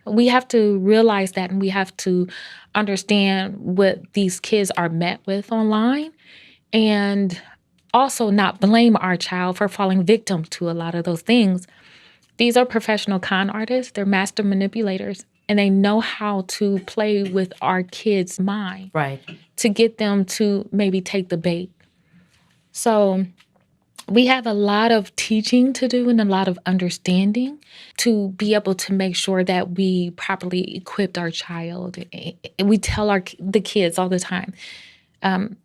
We have to realize that, and we have to understand what these kids are met with online, and also not blame our child for falling victim to a lot of those things. These are professional con artists. They're master manipulators, and they know how to play with our kids' mind, right, to get them to maybe take the bait. So we have a lot of teaching to do and a lot of understanding to be able to make sure that we properly equipped our child. We tell the kids all the time,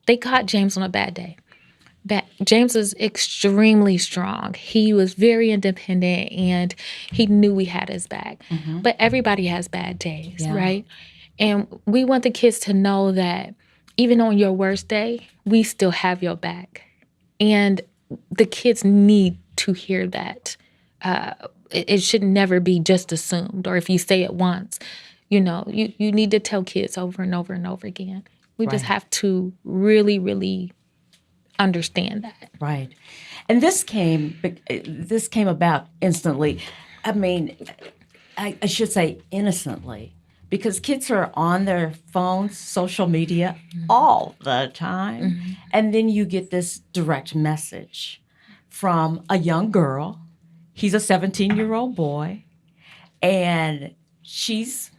they caught James on a bad day. James is extremely strong. He was very independent, and he knew we had his back. But everybody has bad days, right? And we want the kids to know that even on your worst day, we still have your back. And the kids need to hear that. It should never be just assumed, or if you say it once, you need to tell kids over and over and over again. We just have to really, really understand that. Right. And this came about instantly. I mean, I should say innocently, because kids are on their phones, social media all the time. And then you get this direct message from a young girl. He's a 17-year-old boy, and she's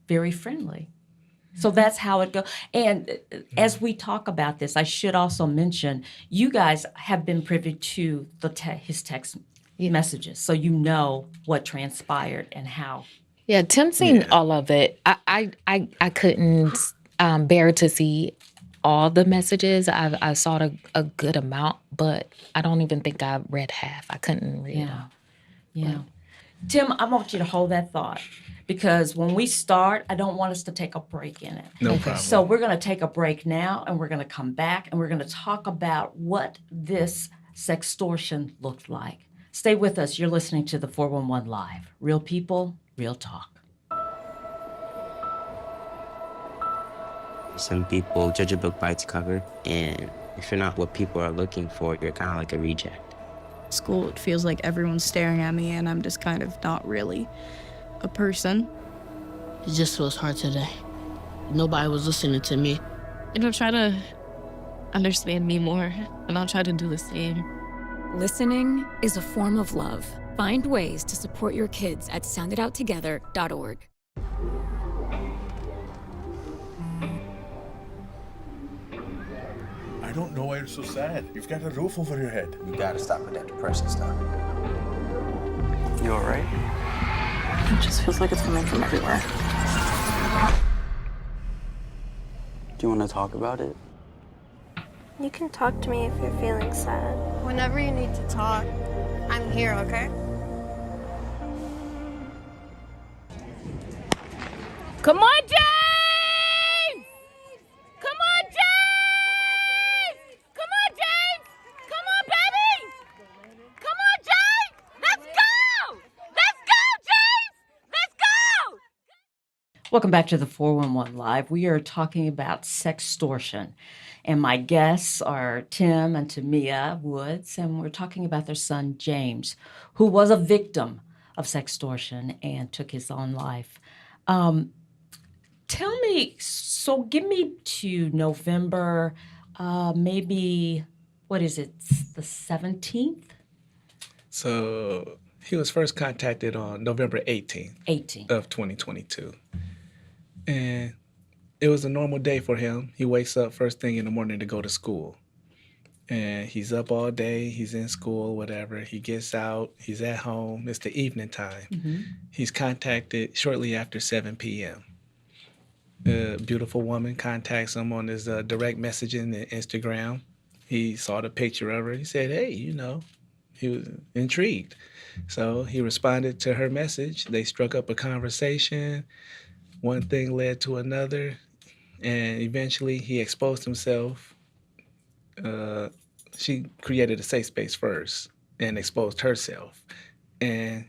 very friendly. So that's how it goes. And as we talk about this, I should also mention, you guys have been privy to his text messages, so you know what transpired and how. Yeah, Tim seen all of it. I couldn't bear to see all the messages. I saw a good amount, but I don't even think I read half. I couldn't read them. Yeah. Tim, I want you to hold that thought, because when we start, I don't want us to take a break in it. No problem. So we're going to take a break now, and we're going to come back, and we're going to talk about what this sextortion looked like. Stay with us. You're listening to the 411 Live. Real people, real talk. Some people judge a book by its cover, and if you're not what people are looking for, you're kind of like a reject. School, it feels like everyone's staring at me, and I'm just kind of not really a person. It just feels hard today. Nobody was listening to me. Try to understand me more, and I'll try to do the same. Listening is a form of love. Find ways to support your kids at soundedouttogether.org. I don't know why you're so sad. You've got a roof over your head. You gotta stop with that depression stuff. You all right? It just feels like it's coming from everywhere. Do you want to talk about it? You can talk to me if you're feeling sad. Whenever you need to talk, I'm here, okay? Come on, James! Come on, James! Come on, James! Come on, baby! Come on, James! Let's go! Let's go, James! Let's go! Welcome back to the 411 Live. We are talking about sextortion. And my guests are Tim and Tamia Woods, and we're talking about their son, James, who was a victim of sextortion and took his own life. Tell me, so give me to November, maybe, what is it, the 17th? So he was first contacted on November 18th of 2022. And it was a normal day for him. He wakes up first thing in the morning to go to school. And he's up all day, he's in school, whatever. He gets out, he's at home, it's the evening time. Mm-hmm. He's contacted shortly after 7 p.m. A beautiful woman contacts him on his direct messaging and Instagram. He saw the picture of her. He said, hey, he was intrigued. So he responded to her message. They struck up a conversation. One thing led to another. And eventually he exposed himself. She created a safe space first and exposed herself. And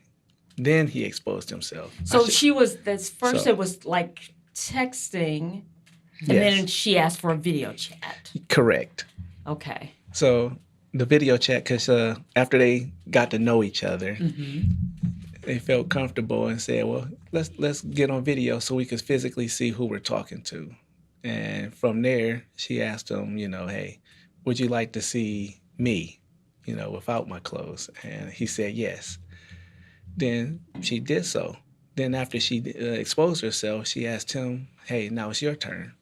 then he exposed himself. So it was like texting, and then she asked for a video chat. Correct. Okay. So the video chat, because after they got to know each other, they felt comfortable and said, well, let's get on video so we could physically see who we're talking to. And from there, she asked him, hey, would you like to see me, without my clothes? And he said yes. Then she did so. Then after she exposed herself, she asked him, hey, now it's your turn.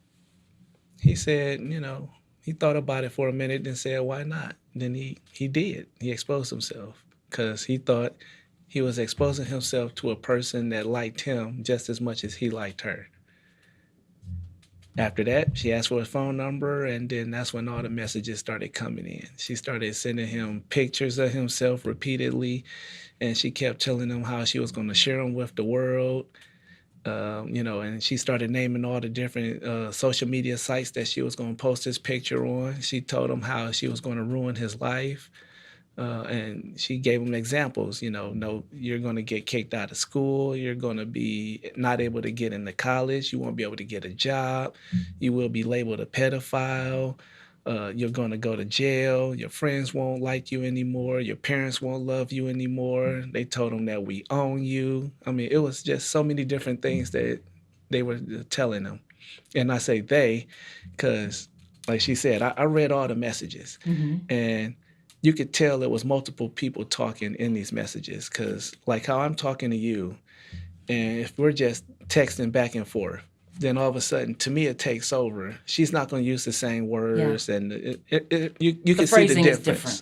He said, he thought about it for a minute and said, why not? Then he did. He exposed himself because he thought he was exposing himself to a person that liked him just as much as he liked her. After that, she asked for his phone number, and then that's when all the messages started coming in. She started sending him pictures of himself repeatedly, and she kept telling him how she was going to share him with the world, and she started naming all the different social media sites that she was going to post his picture on. She told him how she was going to ruin his life, and she gave him examples, no, you're going to get kicked out of school, you're going to be not able to get into college, you won't be able to get a job, you will be labeled a pedophile, you're going to go to jail, your friends won't like you anymore, your parents won't love you anymore. They told him that we own you. I mean, it was just so many different things that they were telling him. And I say they because, like she said, I read all the messages. And you could tell it was multiple people talking in these messages because, like how I'm talking to you, and if we're just texting back and forth, then all of a sudden, Tamia takes over. She's not going to use the same words, and you can see the difference.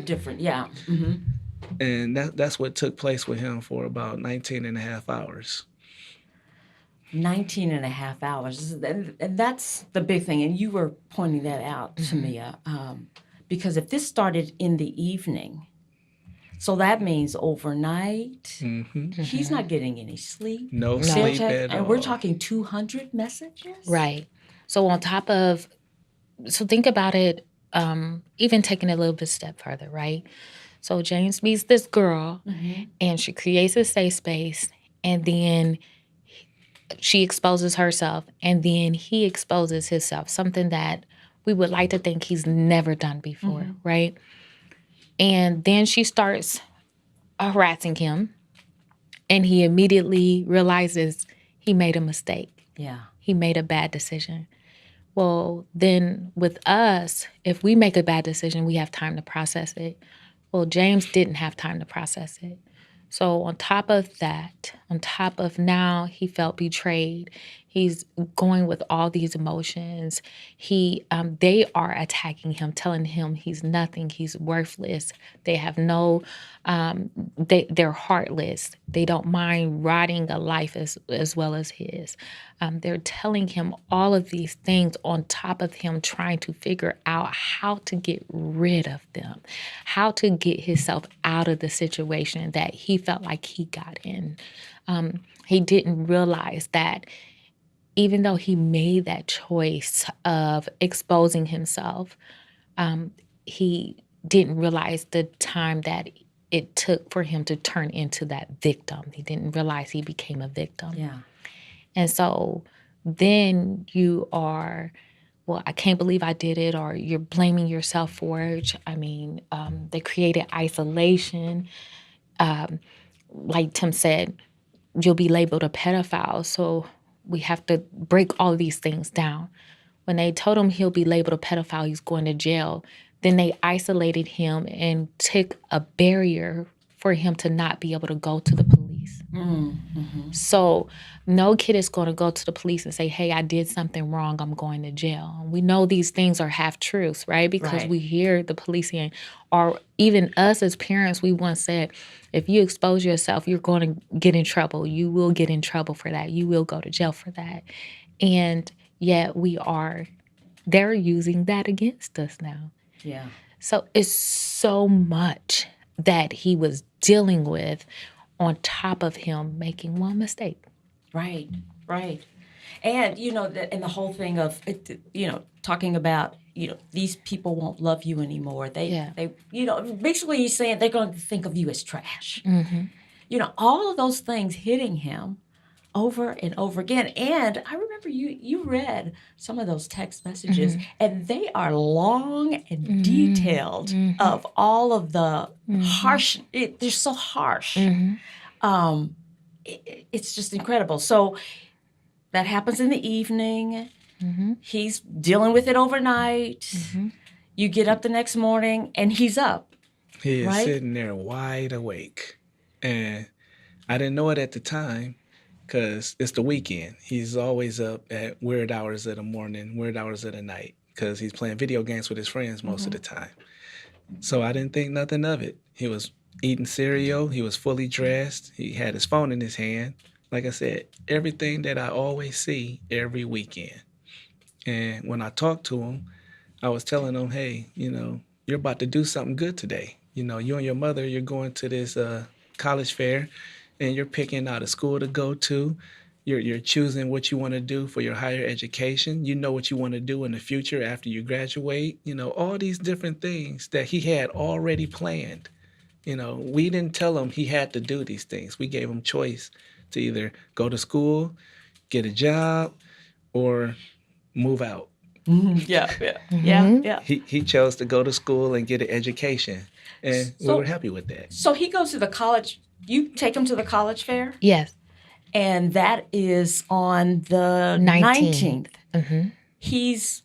Different. Yeah. And that's what took place with him for about 19 and a half hours. 19 and a half hours. And that's the big thing. And you were pointing that out, Tamia. Because if this started in the evening, so that means overnight, he's not getting any sleep. No sleep at all. And we're talking 200 messages? Right. So on top of, so think about it, even taking it a little bit step further, right? So James meets this girl, and she creates a safe space, and then she exposes herself, and then he exposes himself, something that we would like to think he's never done before, right? And then she starts harassing him, and he immediately realizes he made a mistake. Yeah. He made a bad decision. Well, then with us, if we make a bad decision, we have time to process it. Well, James didn't have time to process it. So on top of that, on top of now he felt betrayed, he's going with all these emotions. They are attacking him, telling him he's nothing, he's worthless. They have no, they're heartless. They don't mind rotting a life as well as his. They're telling him all of these things on top of him trying to figure out how to get rid of them, how to get himself out of the situation that he felt like he got in. He didn't realize that even though he made that choice of exposing himself, he didn't realize the time that it took for him to turn into that victim. He didn't realize he became a victim. Yeah. And so then you are, well, I can't believe I did it, or you're blaming yourself for it. I mean, they created isolation. Like Tim said, you'll be labeled a pedophile. So we have to break all these things down. When they told him he'll be labeled a pedophile, he's going to jail, then they isolated him and took a barrier for him to not be able to go to the police. Mm-hmm. So no kid is going to go to the police and say, hey, I did something wrong, I'm going to jail. We know these things are half-truths, right? Because we hear the police saying, or even us as parents, we once said, if you expose yourself, you're going to get in trouble. You will get in trouble for that. You will go to jail for that. And yet they're using that against us now. Yeah. So it's so much that he was dealing with on top of him making one mistake. Right. And, and the whole thing of, talking about, these people won't love you anymore. They basically he's saying they're going to think of you as trash. Mm-hmm. All of those things hitting him over and over again. And I remember you read some of those text messages, and they are long and detailed of all of the harsh, they're so harsh. It's just incredible. So that happens in the evening. He's dealing with it overnight. You get up the next morning, and he's up. He is right? sitting there wide awake. And I didn't know it at the time, because it's the weekend. He's always up at weird hours of the morning, weird hours of the night, because he's playing video games with his friends most of the time. So I didn't think nothing of it. He was eating cereal. He was fully dressed. He had his phone in his hand. Like I said, everything that I always see every weekend. And when I talked to him, I was telling him, hey, you're about to do something good today. You and your mother, you're going to this college fair, and you're picking out a school to go to. You're choosing what you want to do for your higher education. You know what you want to do in the future after you graduate. All these different things that he had already planned. We didn't tell him he had to do these things. We gave him choice to either go to school, get a job, or move out. Yeah. He chose to go to school and get an education, and we were happy with that. So he goes to the college. You take him to the college fair? Yes. And that is on the 19th. He's,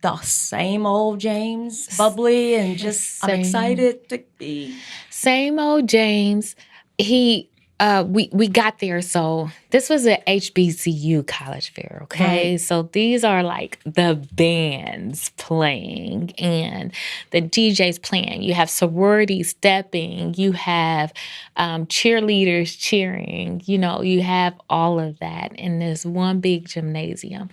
the same old James, bubbly and just, I'm excited to be. Same old James. We got there, so this was an HBCU college fair, okay? Right. So these are like the bands playing and the DJs playing. You have sorority stepping. You have cheerleaders cheering. You have all of that in this one big gymnasium.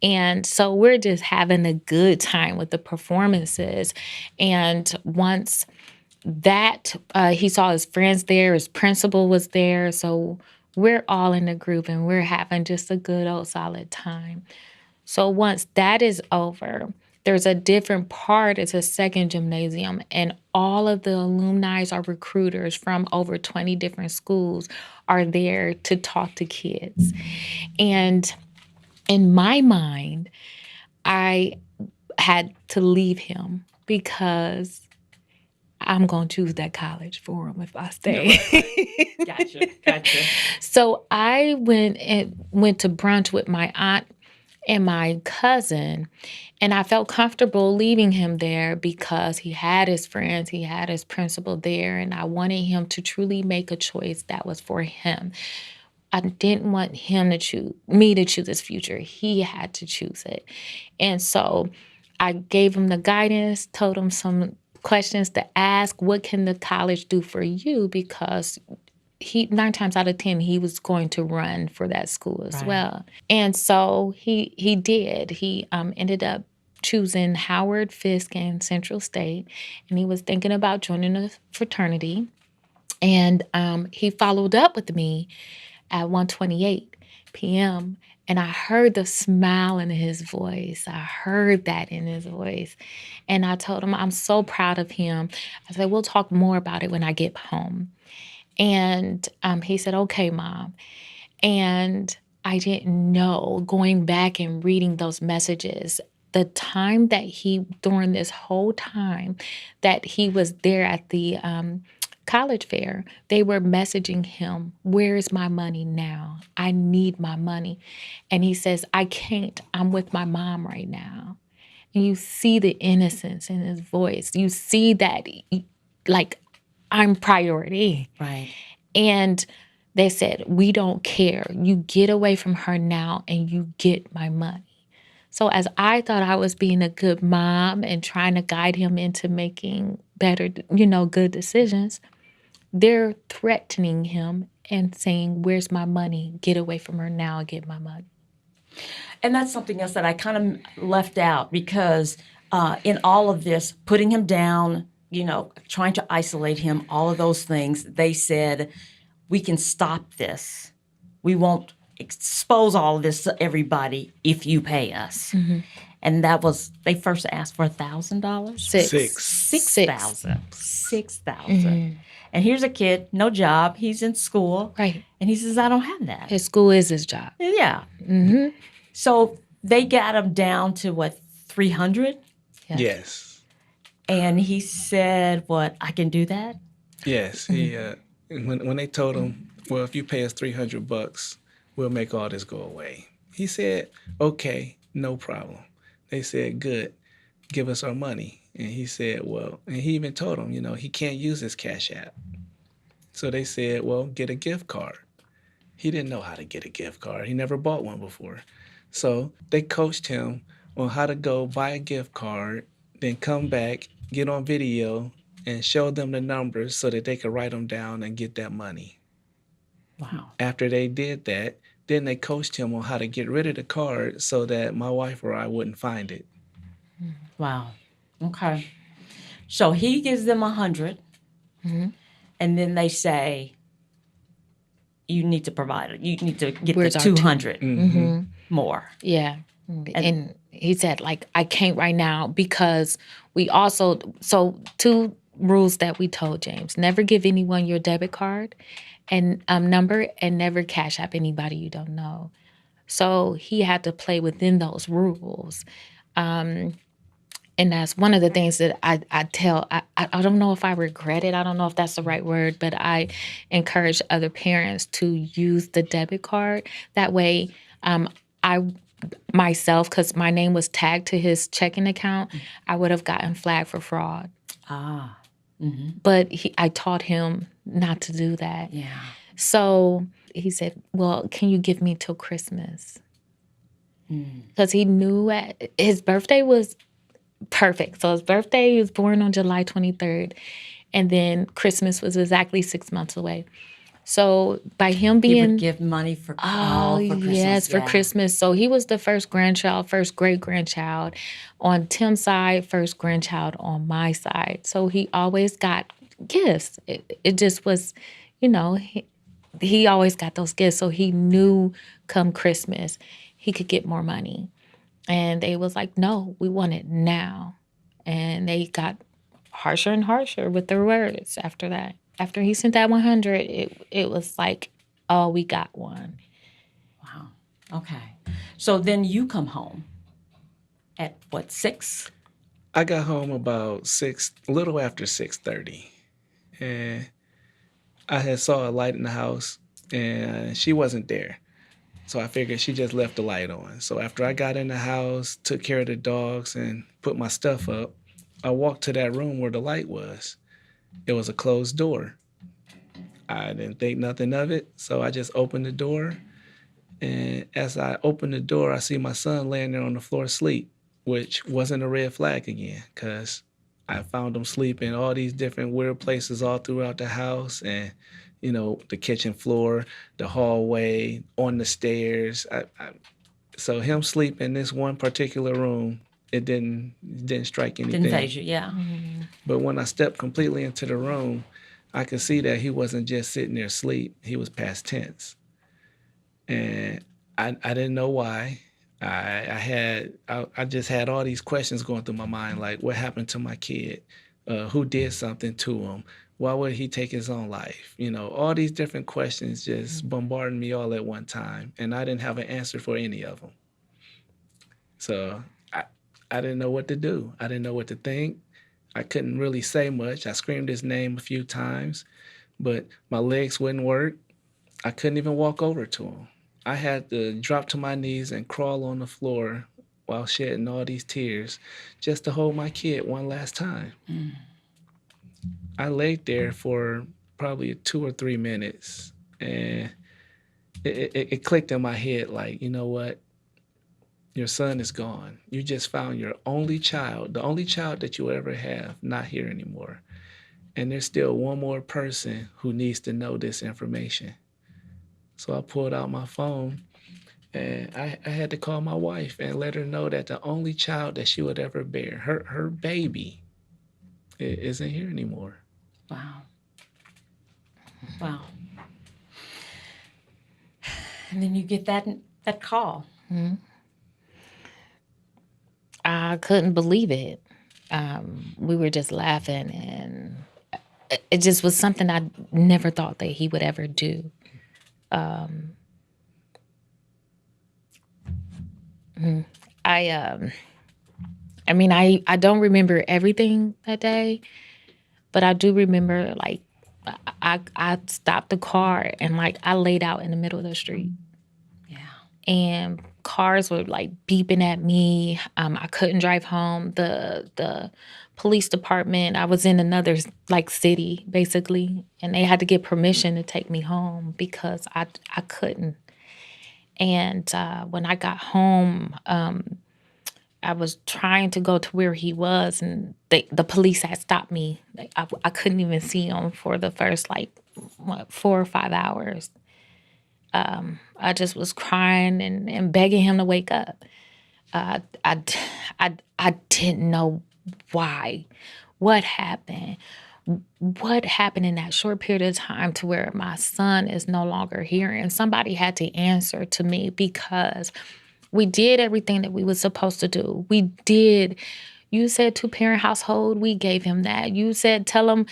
And so we're just having a good time with the performances. And once that he saw his friends there, his principal was there, so we're all in the group and we're having just a good old solid time. So once that is over, there's a different part. It's a second gymnasium, and all of the alumni are recruiters from over 20 different schools are there to talk to kids. And in my mind, I had to leave him because I'm going to choose that college for him if I stay. Gotcha. So I went to brunch with my aunt and my cousin. And I felt comfortable leaving him there because he had his friends, he had his principal there, and I wanted him to truly make a choice that was for him. I didn't want him to choose me to choose his future. He had to choose it. And so I gave him the guidance, told him some questions to ask. What can the college do for you? Because 9 times out of 10, he was going to run for that school as well. And so he did. He ended up choosing Howard, Fisk, and Central State. And he was thinking about joining a fraternity. And he followed up with me at 1:28 p.m. And I heard the smile in his voice. I heard that in his voice. And I told him, I'm so proud of him. I said, we'll talk more about it when I get home. And he said, okay, Mom. And I didn't know, going back and reading those messages, the time that during this whole time that he was there at the college fair, they were messaging him, where is my money now? I need my money. And he says, I can't. I'm with my mom right now. And you see the innocence in his voice. You see that, like, I'm priority. Right. And they said, we don't care. You get away from her now and you get my money. So as I thought I was being a good mom and trying to guide him into making better, good decisions, they're threatening him and saying, where's my money? Get away from her now and get my money. And that's something else that I kind of left out because in all of this, putting him down, trying to isolate him, all of those things, they said, we can stop this. We won't expose all of this to everybody if you pay us. Mm-hmm. And they first asked for $1,000? $6,000. $6,000. And here's a kid, no job. He's in school. Right. And he says, I don't have that. His school is his job. Yeah. Mm-hmm. So they got him down to, what, 300? Yes. And he said, what, I can do that? Yes. He when they told him, well, if you pay us $300, we'll make all this go away. He said, okay, no problem. They said, good, give us our money. And he said, well, and he even told them, he can't use his Cash App. So they said, well, get a gift card. He didn't know how to get a gift card. He never bought one before. So they coached him on how to go buy a gift card, then come back, get on video, and show them the numbers so that they could write them down and get that money. Wow. After they did that, then they coached him on how to get rid of the card so that my wife or I wouldn't find it. Wow. Okay. So he gives them 100, and then they say, you need to provide it. You need to get the 200 more. Yeah. And he said, I can't right now because we also, so 2 rules that we told James, never give anyone your debit card and number, and never Cash App anybody you don't know. So he had to play within those rules. And that's one of the things that I don't know if I regret it. I don't know if that's the right word, but I encourage other parents to use the debit card. That way, I myself, because my name was tagged to his checking account, I would have gotten flagged for fraud. But I taught him not to do that. Yeah. So he said, well, can you give me till Christmas? Because he knew his birthday was perfect. So his birthday, he was born on July 23rd. And then Christmas was exactly 6 months away. So by him being... He would give money for Christmas. Yes, for Christmas. So he was the first great-grandchild. On Tim's side, first grandchild on my side. So he always got gifts. It just was, he always got those gifts. So he knew come Christmas, he could get more money. And they was like, no, we want it now. And they got harsher and harsher with their words after that. After he sent that 100, it was like, oh, we got one. Wow. Okay. So then you come home at, what, 6? I got home about 6, a little after 6:30. And I had saw a light in the house, and she wasn't there. So I figured she just left the light on. So after I got in the house, took care of the dogs, and put my stuff up, I walked to that room where the light was. It was a closed door. I didn't think nothing of it, so I just opened the door. And as I opened the door, I see my son laying there on the floor asleep, which wasn't a red flag again, because I found him sleeping all these different weird places all throughout the house, and the kitchen floor, the hallway, on the stairs. So him sleep in this one particular room, it didn't strike anything. Didn't phase you, yeah. But when I stepped completely into the room, I could see that he wasn't just sitting there asleep. He was past tense. And I didn't know why. I just had all these questions going through my mind, like what happened to my kid? Who did something to him? Why would he take his own life? All these different questions just bombarded me all at one time, and I didn't have an answer for any of them. So I didn't know what to do. I didn't know what to think. I couldn't really say much. I screamed his name a few times, but my legs wouldn't work. I couldn't even walk over to him. I had to drop to my knees and crawl on the floor while shedding all these tears just to hold my kid one last time. I laid there for probably 2 or 3 minutes, and it clicked in my head like, you know what? Your son is gone. You just found your only child, the only child that you'll ever have, not here anymore. And there's still one more person who needs to know this information. So I pulled out my phone, and I had to call my wife and let her know that the only child that she would ever bear, her baby, isn't here anymore. Wow. Wow. And then you get that call. Mm-hmm. I couldn't believe it. We were just laughing, and it just was something I never thought that he would ever do. I don't remember everything that day, but I do remember, like, I stopped the car and, like, I laid out in the middle of the street. Yeah. And cars were, like, beeping at me. I couldn't drive home. The police department, I was in another, like, city, basically, and they had to get permission to take me home because I couldn't. And when I got home, I was trying to go to where he was, and the police had stopped me. Like, I couldn't even see him for the first, 4 or 5 hours. I just was crying and begging him to wake up. I didn't know why. What happened? What happened in that short period of time to where my son is no longer here? And somebody had to answer to me, because we did everything that we were supposed to do. We did. You said 2-parent household. We gave him that. You said tell him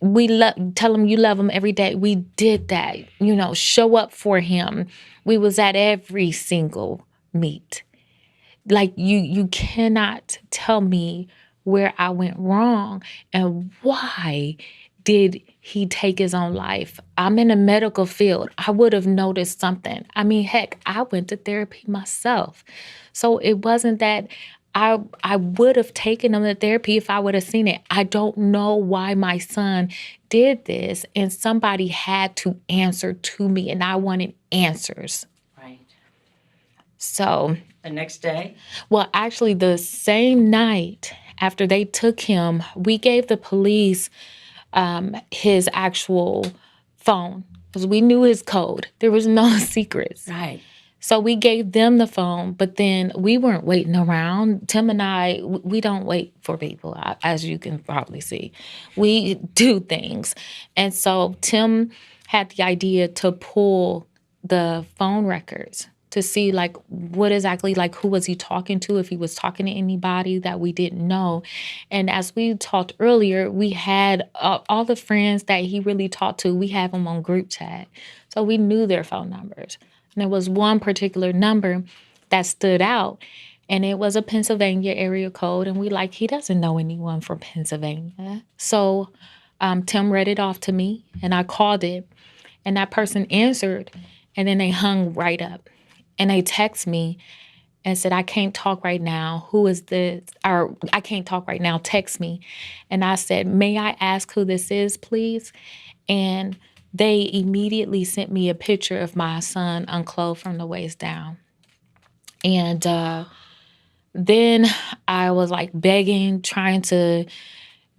you love him every day. We did that. Show up for him. We was at every single meet. Like, you cannot tell me where I went wrong and why did he take his own life. I'm in the medical field. I would have noticed something. I mean, heck, I went to therapy myself. So it wasn't that I would have taken him to therapy if I would have seen it. I don't know why my son did this, and somebody had to answer to me, and I wanted answers. Right. So the next day? Well, actually, the same night after they took him, we gave the police his actual phone, because we knew his code. There was no secrets. Right. So we gave them the phone, but then we weren't waiting around. Tim and I, we don't wait for people, as you can probably see. We do things. And so Tim had the idea to pull the phone records to see, like, what exactly, like, who was he talking to, if he was talking to anybody that we didn't know. And as we talked earlier, we had all the friends that he really talked to, we have them on group chat. So we knew their phone numbers. And there was one particular number that stood out, and it was a Pennsylvania area code. And he doesn't know anyone from Pennsylvania. So Tim read it off to me, and I called it, and that person answered, and then they hung right up. and they text me and said, I can't talk right now. Who is this? Or I can't talk right now. Text me. And I said, may I ask who this is, please? And they immediately sent me a picture of my son unclothed from the waist down. And then I was like begging, trying to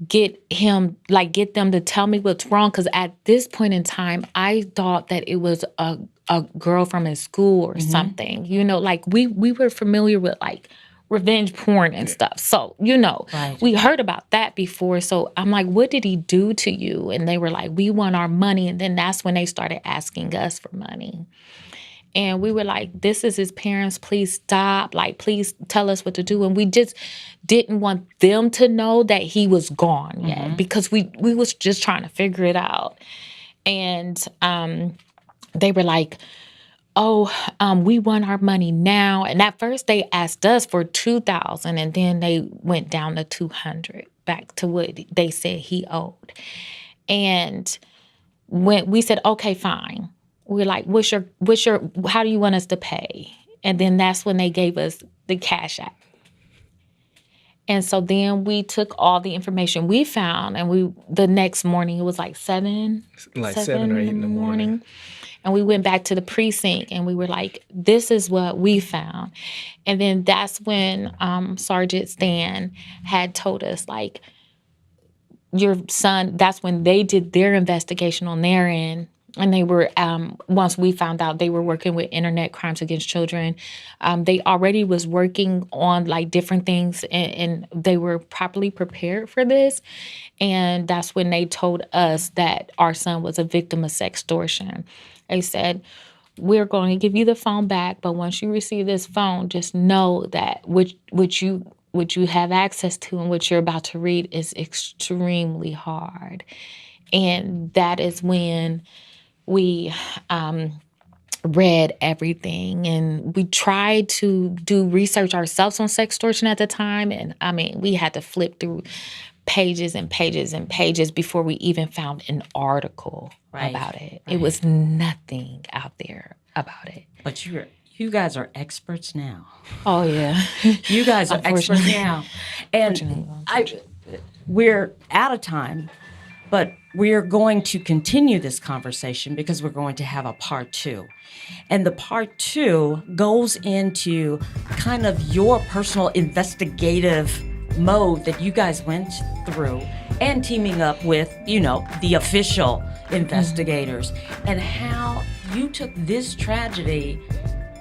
get them to tell me what's wrong. Because at this point in time, I thought that it was a girl from his school or something. You know, like we were familiar with like revenge porn and stuff. So, you know, we heard about that before. So I'm like, what did he do to you? And they were like, we want our money. And then that's when they started asking us for money. And we were like, this is his parents. Please stop. Like, please tell us what to do. And we just didn't want them to know that he was gone yet because we was just trying to figure it out. And they were like, we want our money now. And at first they asked us for $2,000 and then they went down to $200 back to what they said he owed. And when we said, okay, fine. We're like, how do you want us to pay? And then that's when they gave us the Cash App. And so then we took all the information we found and the next morning, it was like 7 or 8 in the morning. And we went back to the precinct and we were like, this is what we found. And then that's when Sergeant Stan had told us, like, your son, that's when they did their investigation on their end. And they were, once we found out they were working with internet crimes against children, they already was working on like different things and they were properly prepared for this. And that's when they told us that our son was a victim of sextortion. They said, we're going to give you the phone back, but once you receive this phone, just know that what you have access to and what you're about to read is extremely hard. And that is when we read everything, and we tried to do research ourselves on sextortion at the time. And I mean, we had to flip through pages and pages and pages before we even found an article about it. It was nothing out there about it. But you guys are experts now. Oh, yeah. You guys are experts now. And we're out of time, but we're going to continue this conversation because we're going to have a part 2. And the part 2 goes into kind of your personal investigative mode that you guys went through and teaming up with, the official investigators and how you took this tragedy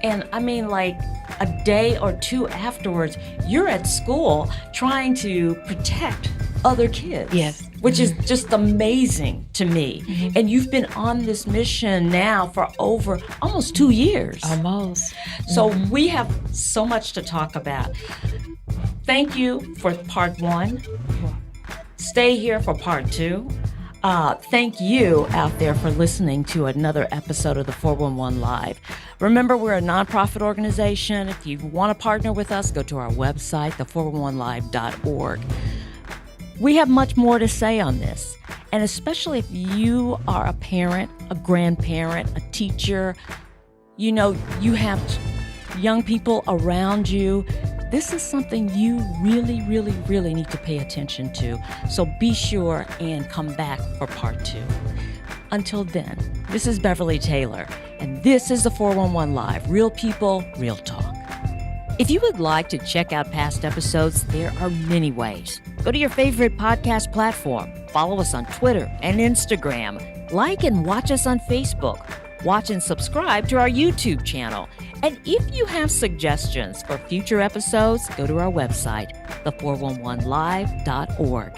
and I mean, like a day or two afterwards, you're at school trying to protect other kids. Yes. Which is just amazing to me. And you've been on this mission now for over almost 2 years. Almost. So we have so much to talk about. Thank you for part 1. Stay here for part 2. Thank you out there for listening to another episode of the 411 Live. Remember, we're a nonprofit organization. If you want to partner with us, go to our website, the411live.org. We have much more to say on this, and especially if you are a parent, a grandparent, a teacher, you have young people around you. This is something you really, really, really need to pay attention to. So be sure and come back for part 2. Until then, this is Beverly Taylor, and this is the 411 Live. Real people, real talk. If you would like to check out past episodes, there are many ways. Go to your favorite podcast platform. Follow us on Twitter and Instagram. Like and watch us on Facebook. Watch and subscribe to our YouTube channel. And if you have suggestions for future episodes, go to our website, the411live.org.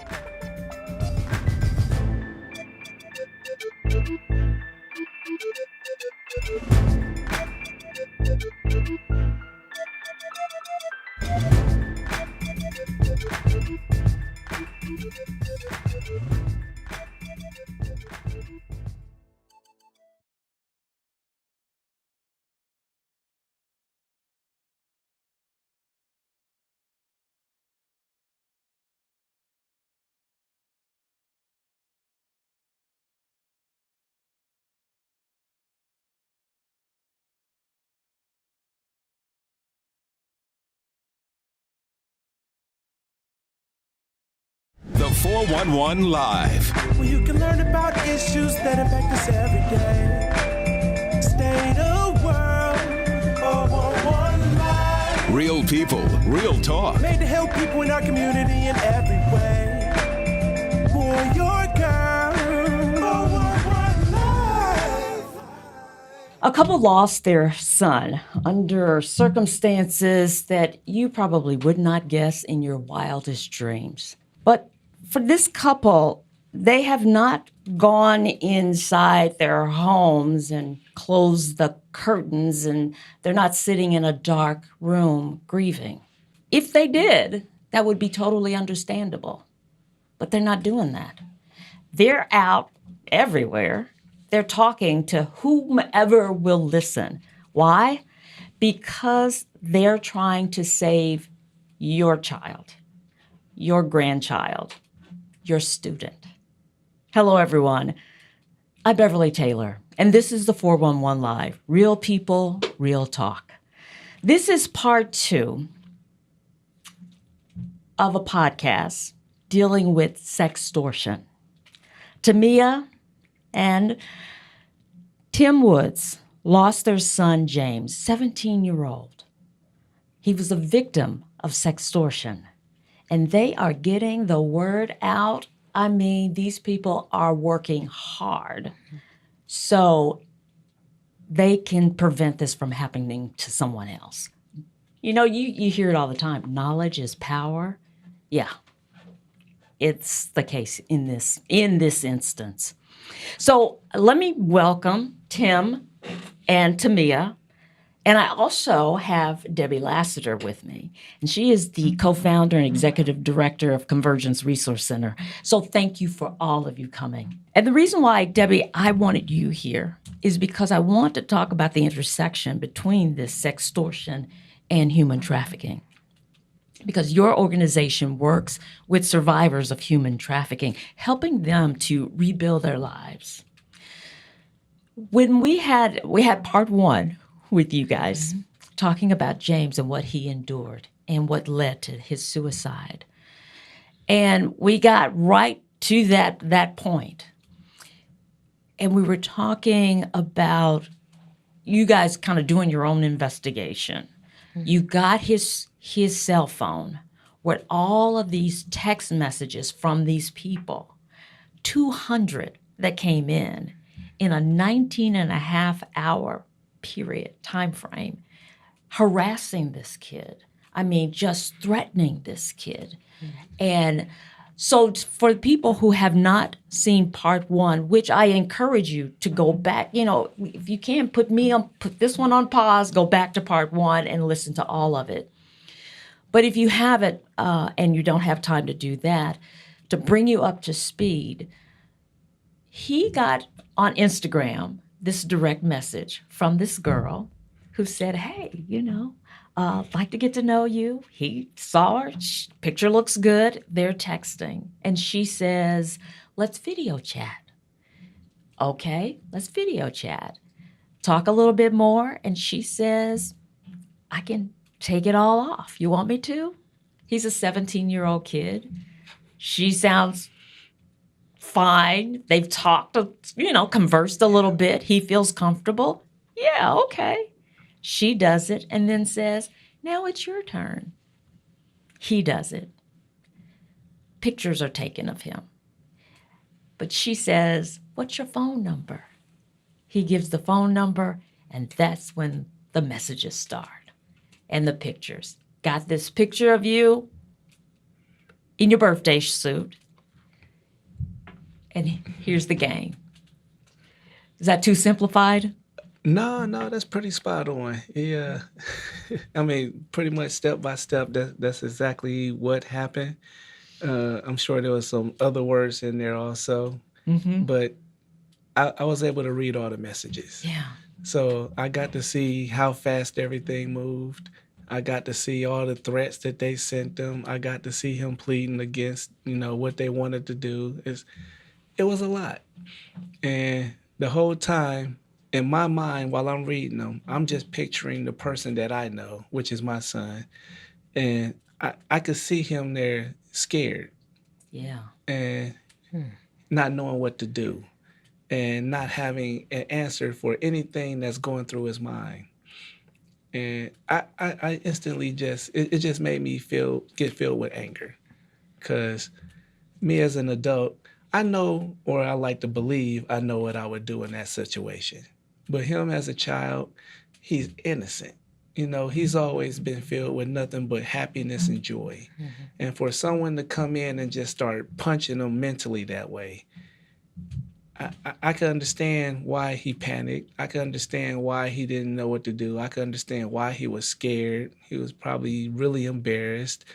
411 Live. Where you can learn about issues that impact us every day. State of world, 411 Live. Real people, real talk. Made to help people in our community in every way. Boy, your girl, 411 Live. A couple lost their son under circumstances that you probably would not guess in your wildest dreams. But for this couple, they have not gone inside their homes and closed the curtains, and they're not sitting in a dark room grieving. If they did, that would be totally understandable. But they're not doing that. They're out everywhere. They're talking to whomever will listen. Why? Because they're trying to save your child, your grandchild, your student. Hello, everyone. I'm Beverly Taylor, and this is the 411 Live, Real People, Real Talk. This is part 2 of a podcast dealing with sextortion. Tamia and Tim Woods lost their son, James, 17-year-old. He was a victim of sextortion, and they are getting the word out. I mean, these people are working hard so they can prevent this from happening to someone else. You know, you hear it all the time. Knowledge is power. Yeah, it's the case in this instance. So let me welcome Tim and Tamia. And I also have Debbie Lassiter with me. And she is the co-founder and executive director of Convergence Resource Center. So thank you for all of you coming. And the reason why, Debbie, I wanted you here is because I want to talk about the intersection between this sextortion and human trafficking. Because your organization works with survivors of human trafficking, helping them to rebuild their lives. When we had part 1 with you guys, talking about James and what he endured and what led to his suicide. And we got right to that point. And we were talking about you guys kind of doing your own investigation. You got his cell phone with all of these text messages from these people, 200 that came in a 19 and a half hour time frame, harassing this kid. I mean, just threatening this kid. And so for people who have not seen part 1, which I encourage you to go back, you know, if you can, put this one on pause, go back to part 1 and listen to all of it. But if you haven't, and you don't have time to do that, to bring you up to speed, he got on Instagram this direct message from this girl who said, hey, I'd like to get to know you. He saw her, picture looks good, they're texting. And she says, let's video chat. Okay, let's video chat. Talk a little bit more, and she says, I can take it all off. You want me to? He's a 17-year-old kid. She sounds fine. They've talked, conversed a little bit. He feels comfortable. Yeah, okay. She does it and then says, now it's your turn. He does it. Pictures are taken of him. But she says, what's your phone number? He gives the phone number, and that's when the messages start and the pictures. Got this picture of you in your birthday suit. And here's the game. Is that too simplified? No, that's pretty spot on. Yeah. I mean, pretty much step by step, that's exactly what happened. I'm sure there was some other words in there also, but I was able to read all the messages. Yeah. So I got to see how fast everything moved. I got to see all the threats that they sent them. I got to see him pleading against, what they wanted to do. It was a lot. And the whole time, in my mind, while I'm reading them, I'm just picturing the person that I know, which is my son. And I could see him there scared. Yeah. And not knowing what to do and not having an answer for anything that's going through his mind. And I instantly it just made me get filled with anger. Because me as an adult, I know, or I like to believe, I know what I would do in that situation. But him as a child, he's innocent. You know, he's always been filled with nothing but happiness and joy. And for someone to come in and just start punching him mentally that way, I can understand why he panicked. I can understand why he didn't know what to do. I can understand why he was scared. He was probably really embarrassed.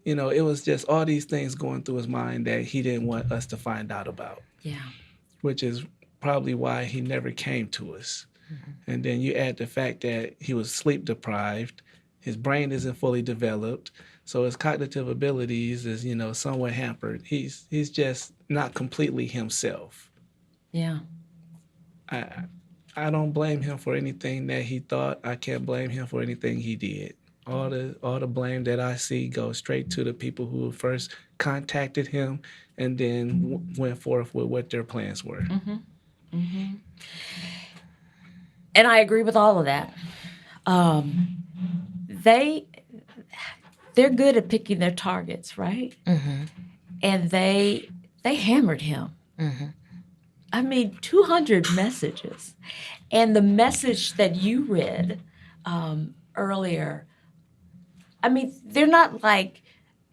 You know, it was just all these things going through his mind that he didn't want us to find out about. Yeah. Which is probably why he never came to us. And then you add the fact that he was sleep deprived, his brain isn't fully developed, so his cognitive abilities is, you know, somewhat hampered. He's just not completely himself. Yeah. I don't blame him for anything that he thought. I can't blame him for anything he did. All the blame that I see goes straight to the people who first contacted him and then went forth with what their plans were. And I agree with all of that. They're good at picking their targets, right? And they hammered him. I mean, 200 messages. And the message that you read earlier, I mean, they're not like,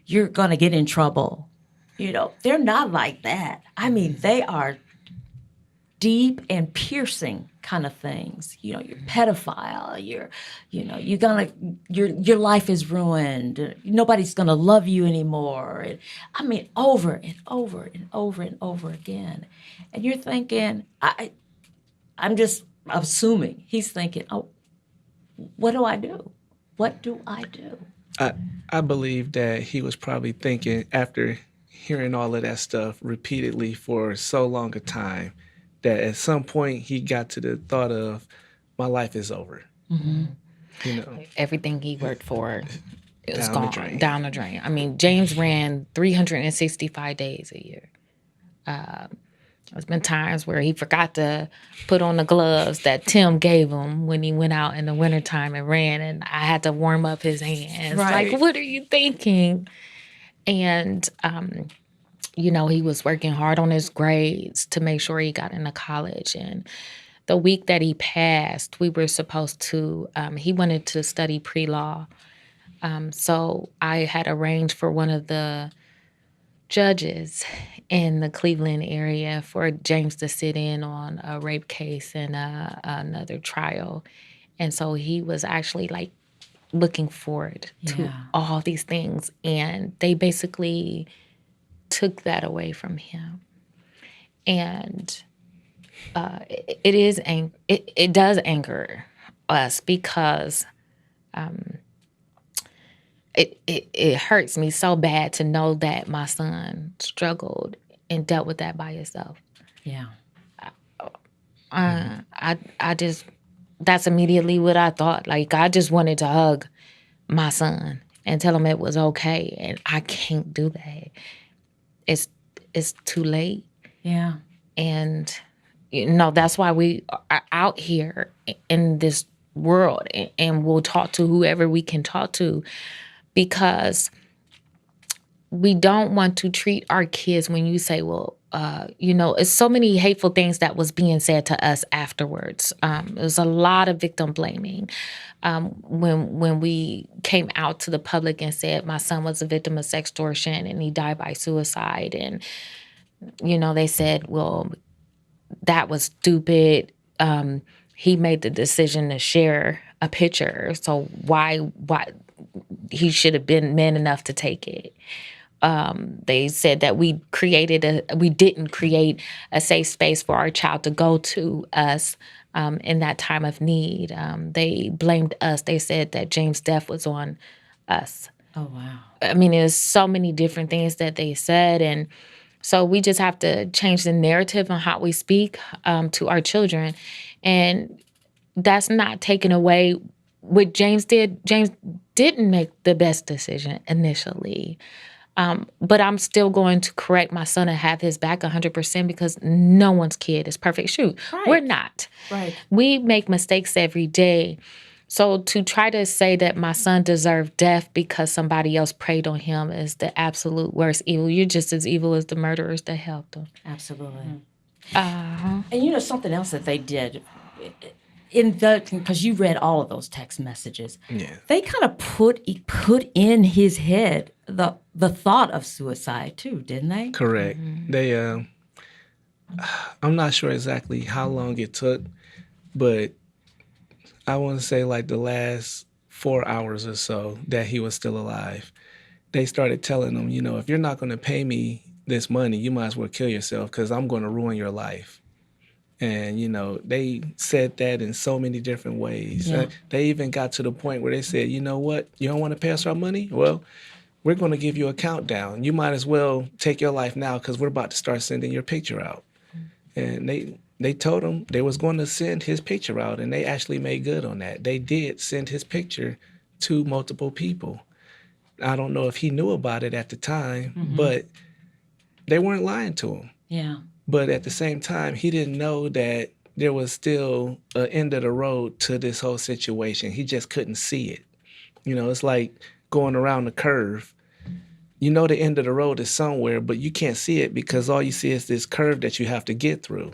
you're going to get in trouble. You know, they're not like that. I mean, they are deep and piercing kind of things. You know, you're pedophile, your life is ruined. Nobody's going to love you anymore. And, I mean, over and over and over and over again. And you're thinking, I'm just assuming he's thinking, oh, what do I do? What do I do? I believe that he was probably thinking, after hearing all of that stuff repeatedly for so long a time, that at some point he got to the thought of, my life is over. You know, everything he worked for is gone, down the drain. I mean, James ran 365 days a year. There's been times where he forgot to put on the gloves that Tim gave him when he went out in the wintertime and ran, and I had to warm up his hands. Right. Like, what are you thinking? And, you know, he was working hard on his grades to make sure he got into college. And the week that he passed, we were supposed to, he wanted to study pre-law. So I had arranged for one of the judges in the Cleveland area for James to sit in on a rape case and another trial. And so he was actually like looking forward to all these things. And they basically took that away from him. And it does anger us because it hurts me so bad to know that my son struggled and dealt with that by himself. Yeah. I just, that's immediately what I thought. Like, I just wanted to hug my son and tell him it was okay. And I can't do that. It's too late. Yeah. And, you know, that's why we are out here in this world and we'll talk to whoever we can talk to, because we don't want to treat our kids, when you say, well, you know, it's so many hateful things that was being said to us afterwards. There's a lot of victim blaming. When we came out to the public and said my son was a victim of sextortion and he died by suicide, and, you know, they said, well, that was stupid. He made the decision to share a picture, so why he should have been man enough to take it. They said that we didn't create a safe space for our child to go to us in that time of need. They blamed us. They said that James' death was on us. Oh, wow. I mean, there's so many different things that they said. And so we just have to change the narrative on how we speak to our children. And that's not taking away what James did. James didn't make the best decision initially. But I'm still going to correct my son and have his back 100% because no one's kid is perfect. Shoot, we're not. Right. We make mistakes every day. So to try to say that my son deserved death because somebody else preyed on him is the absolute worst evil. You're just as evil as the murderers that helped him. Absolutely. And you know something else that they did because you read all of those text messages. Yeah. They kind of put in his head the thought of suicide too, didn't they? Correct. They I'm not sure exactly how long it took, but I want to say like the last 4 hours or so that he was still alive. They started telling him, you know, if you're not going to pay me this money, you might as well kill yourself because I'm going to ruin your life. And, you know, they said that in so many different ways. Yeah. They even got to the point where they said, you know what, you don't want to pay us our money? Well, we're going to give you a countdown. You might as well take your life now because we're about to start sending your picture out. And they told him they was going to send his picture out, and they actually made good on that. They did send his picture to multiple people. I don't know if he knew about it at the time, but they weren't lying to him. Yeah. But at the same time, he didn't know that there was still an end of the road to this whole situation. He just couldn't see it. You know, it's like going around the curve. You know the end of the road is somewhere, but you can't see it because all you see is this curve that you have to get through.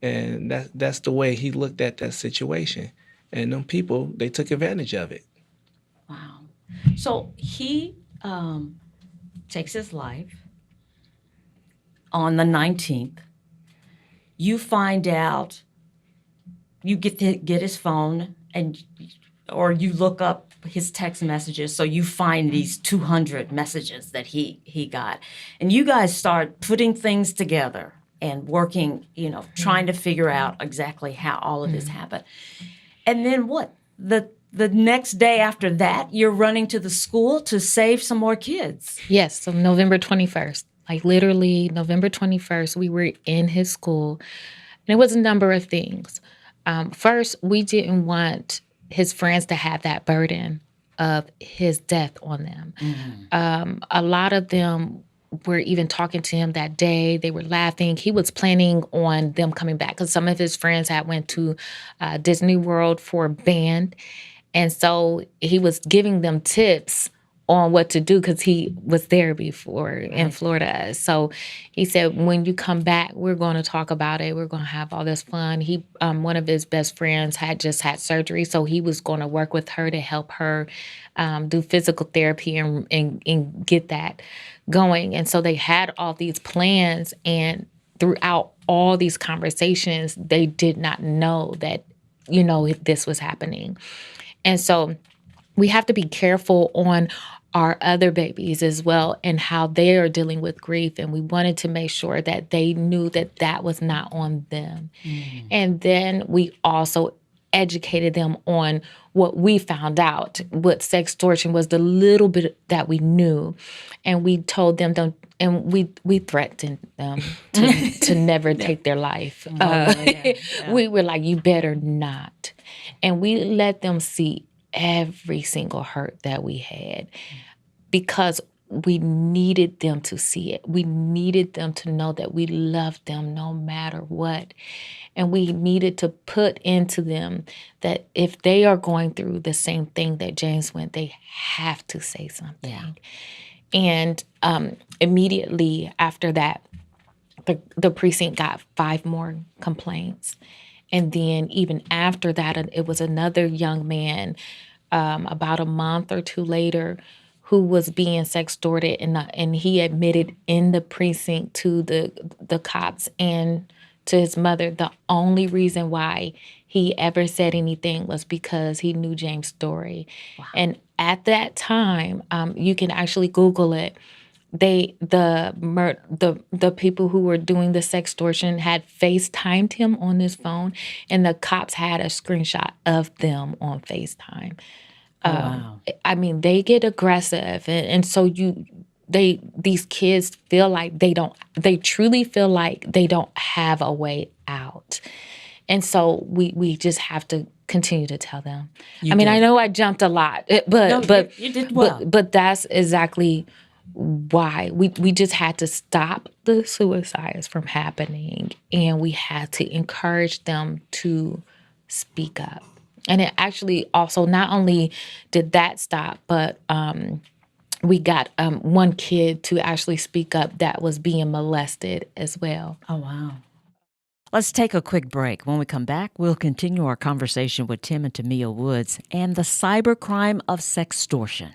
And that's the way he looked at that situation. And them people, they took advantage of it. Wow. So he takes his life on the 19th. You find out, you get his phone, or you look up his text messages, so you find these 200 messages that he got. And you guys start putting things together and working, you know, trying to figure out exactly how all of this happened. And then what? The next day after that, you're running to the school to save some more kids. Yes, so November 21st. Like literally November 21st, we were in his school. And it was a number of things. First, we didn't want his friends to have that burden of his death on them. A lot of them were even talking to him that day. They were laughing. He was planning on them coming back because some of his friends had went to Disney World for a band. And so he was giving them tips on what to do because he was there before in Florida. So he said, when you come back, we're going to talk about it. We're going to have all this fun. He, one of his best friends had just had surgery, so he was going to work with her to help her do physical therapy and get that going. And so they had all these plans, and throughout all these conversations, they did not know that, you know, this was happening. And so we have to be careful on our other babies as well and how they are dealing with grief. And we wanted to make sure that they knew that that was not on them. And then we also educated them on what we found out, what sextortion was, the little bit that we knew. And we told them, and we threatened them to never take their life. We were like, you better not. And we let them see every single hurt that we had because we needed them to see it. We needed them to know that we loved them no matter what. And we needed to put into them that if they are going through the same thing that James went, they have to say something. Yeah. And immediately after that, the precinct got 5 more complaints. And then even after that, it was another young man about a month or 2 later who was being sextorted, and he admitted in the precinct to the cops and to his mother the only reason why he ever said anything was because he knew James' story. Wow. And at that time, you can actually Google it. The people who were doing the sextortion had FaceTimed him on his phone, and the cops had a screenshot of them on FaceTime. Wow. I mean, they get aggressive, and so these kids feel like they truly feel like they don't have a way out. And so we just have to continue to tell them. I know I jumped a lot, but you did well. But that's exactly why. We just had to stop the suicides from happening, and we had to encourage them to speak up. And it actually also not only did that stop, but we got one kid to actually speak up that was being molested as well. Oh, wow. Let's take a quick break. When we come back, we'll continue our conversation with Tim and Tamia Woods and the cybercrime of sextortion.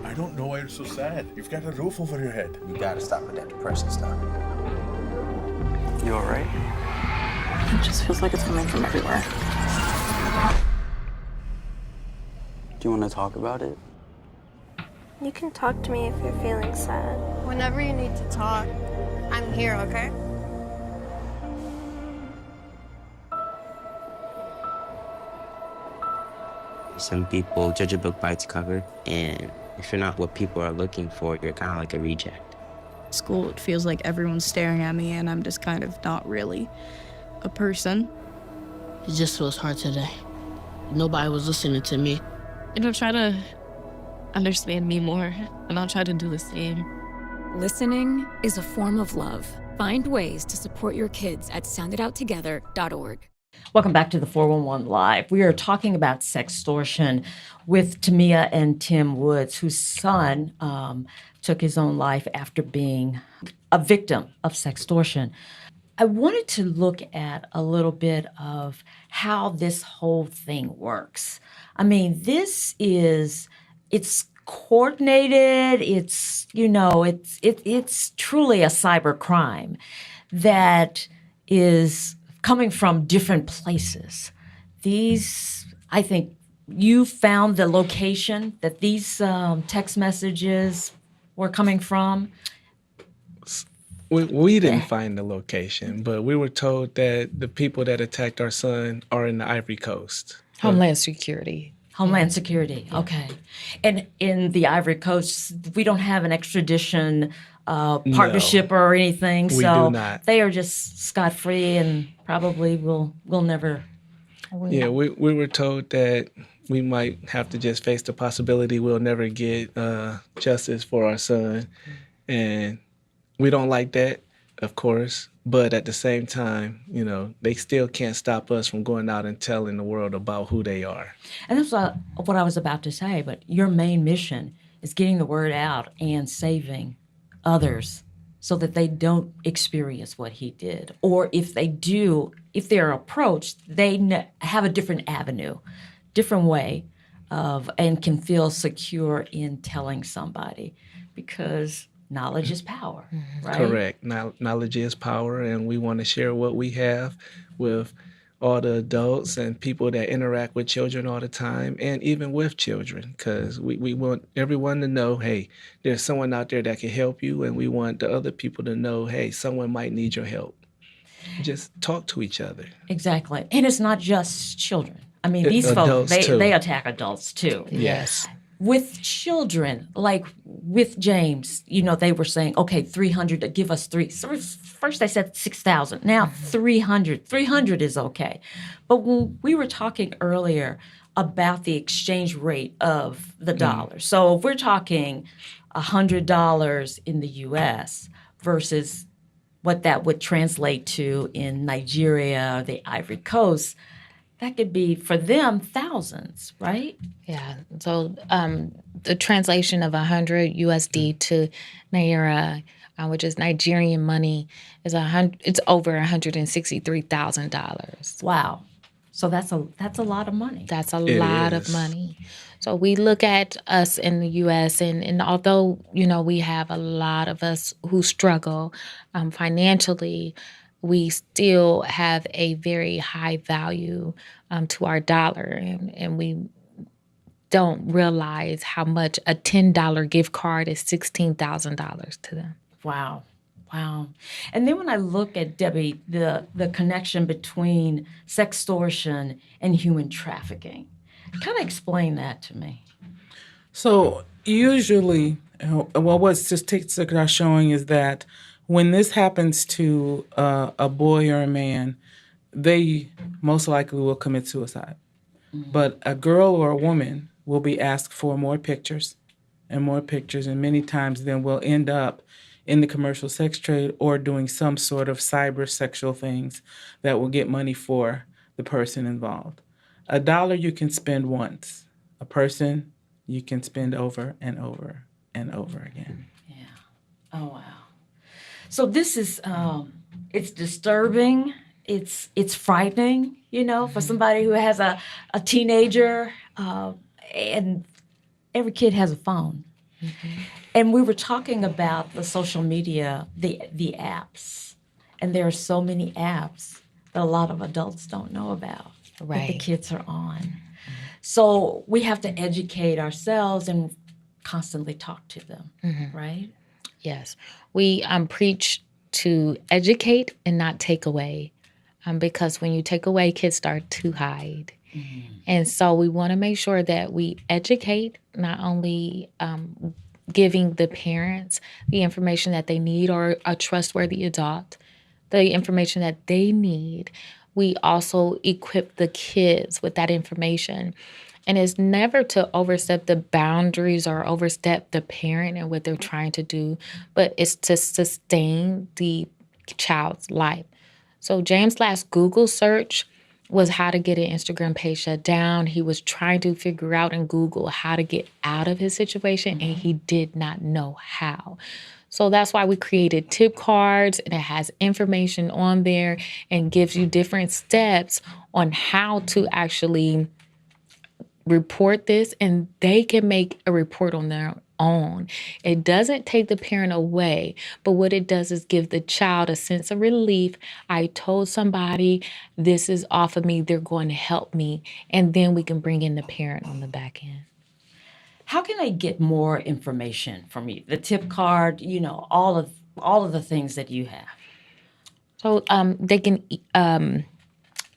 I don't know why you're so sad. You've got a roof over your head. You gotta stop with that depression stuff. You all right? It just feels like it's coming from everywhere. Do you want to talk about it? You can talk to me if you're feeling sad. Whenever you need to talk, I'm here, okay? Some people judge a book by its cover, and if you're not what people are looking for, you're kind of like a reject. School, it feels like everyone's staring at me and I'm just kind of not really a person. It just feels hard today. Nobody was listening to me. And I'll try to understand me more, and I'll try to do the same. Listening is a form of love. Find ways to support your kids at soundidouttogether.org. Welcome back to the 411 Live. We are talking about sextortion with Tamia and Tim Woods, whose son took his own life after being a victim of sextortion. I wanted to look at a little bit of how this whole thing works. I mean, it's coordinated, it's truly a cyber crime that is coming from different places. I think you found the location that these text messages were coming from. We didn't find the location, but we were told that the people that attacked our son are in the Ivory Coast. Homeland Security. Homeland Security, okay. And in the Ivory Coast, we don't have an extradition partnership or anything, We so do not. they are just scot-free and probably will never. Yeah, we were told that we might have to just face the possibility we'll never get justice for our son. And we don't like that, of course. But at the same time, they still can't stop us from going out and telling the world about who they are. And that's what I was about to say, but your main mission is getting the word out and saving others so that they don't experience what he did. Or if they do, if they're approached, they have a different avenue, different way and can feel secure in telling somebody, because knowledge is power, right? Correct. Knowledge is power, and we want to share what we have with all the adults and people that interact with children all the time, and even with children, because we want everyone to know, hey, there's someone out there that can help you, and we want the other people to know, hey, someone might need your help. Just talk to each other. Exactly. And it's not just children. I mean, these Adults folks, too. they attack adults too. Yes. With children, like with James, they were saying, okay, 300, give us three. So first they said 6,000, now 300. 300 is okay. But when we were talking earlier about the exchange rate of the dollar, so if we're talking $100 in the U.S. versus what that would translate to in Nigeria or the Ivory Coast, that could be, for them, thousands, right? Yeah. So the translation of 100 USD to Naira, which is Nigerian money, is it's over $163,000. Wow. So that's a lot of money. That's a lot of money. So we look at us in the U.S. and although we have a lot of us who struggle financially, we still have a very high value to our dollar, and we don't realize how much a $10 gift card is $16,000 to them. Wow. And then when I look at, Debbie, the connection between sextortion and human trafficking, kind of explain that to me. So usually, what statistics are showing is that when this happens to a boy or a man, they most likely will commit suicide. But a girl or a woman will be asked for more pictures, and many times then will end up in the commercial sex trade or doing some sort of cyber sexual things that will get money for the person involved. $1 you can spend once. A person you can spend over and over and over again. Oh, wow. So this is, it's disturbing. It's frightening, for somebody who has a teenager, and every kid has a phone. And we were talking about the social media, the apps. And there are so many apps that a lot of adults don't know about that the kids are on. So we have to educate ourselves and constantly talk to them, right? Yes. We preach to educate and not take away, because when you take away, kids start to hide. And so we want to make sure that we educate, not only giving the parents the information that they need, or a trustworthy adult, the information that they need. We also equip the kids with that information. And it's never to overstep the boundaries or overstep the parent and what they're trying to do, but it's to sustain the child's life. So James' last Google search was how to get an Instagram page shut down. He was trying to figure out in Google how to get out of his situation, and he did not know how. So that's why we created tip cards, and it has information on there and gives you different steps on how to actually report this, and they can make a report on their own. It doesn't take the parent away, but what it does is give the child a sense of relief. I told somebody this is off of me, they're going to help me, and then we can bring in the parent on the back end. How can they get more information from you? The tip card, all of the things that you have. So they can,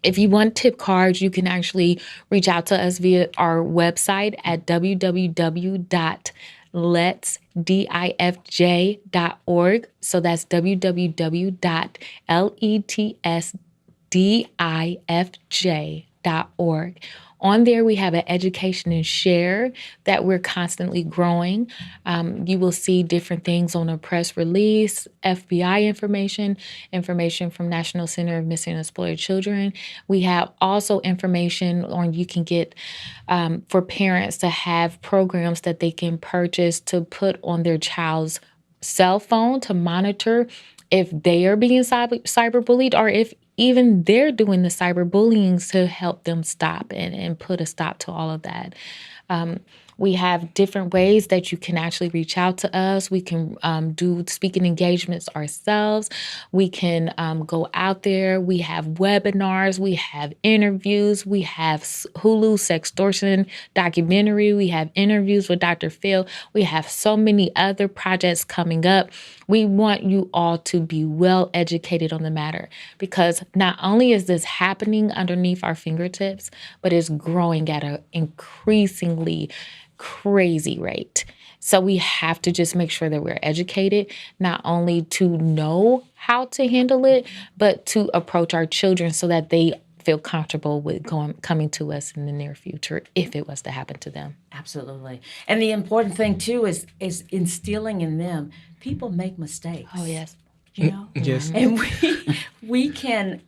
if you want tip cards, you can actually reach out to us via our website at www.letsdifj.org. So that's www.letsdifj.org. On there, we have an education and share that we're constantly growing. You will see different things on a press release, FBI information from National Center of Missing and Exploited Children. We have also information on you can get for parents to have programs that they can purchase to put on their child's cell phone to monitor if they are being cyberbullied, or if even they're doing the cyberbullying, to help them stop and put a stop to all of that. We have different ways that you can actually reach out to us. We can do speaking engagements ourselves. We can go out there. We have webinars. We have interviews. We have Hulu Sextortion documentary. We have interviews with Dr. Phil. We have so many other projects coming up. We want you all to be well educated on the matter, because not only is this happening underneath our fingertips, but it's growing at an increasingly crazy rate. So we have to just make sure that we're educated, not only to know how to handle it, but to approach our children so that they feel comfortable with coming to us in the near future if it was to happen to them. Absolutely. And the important thing, too, is instilling in them, people make mistakes. Oh, yes. Yes. And we can,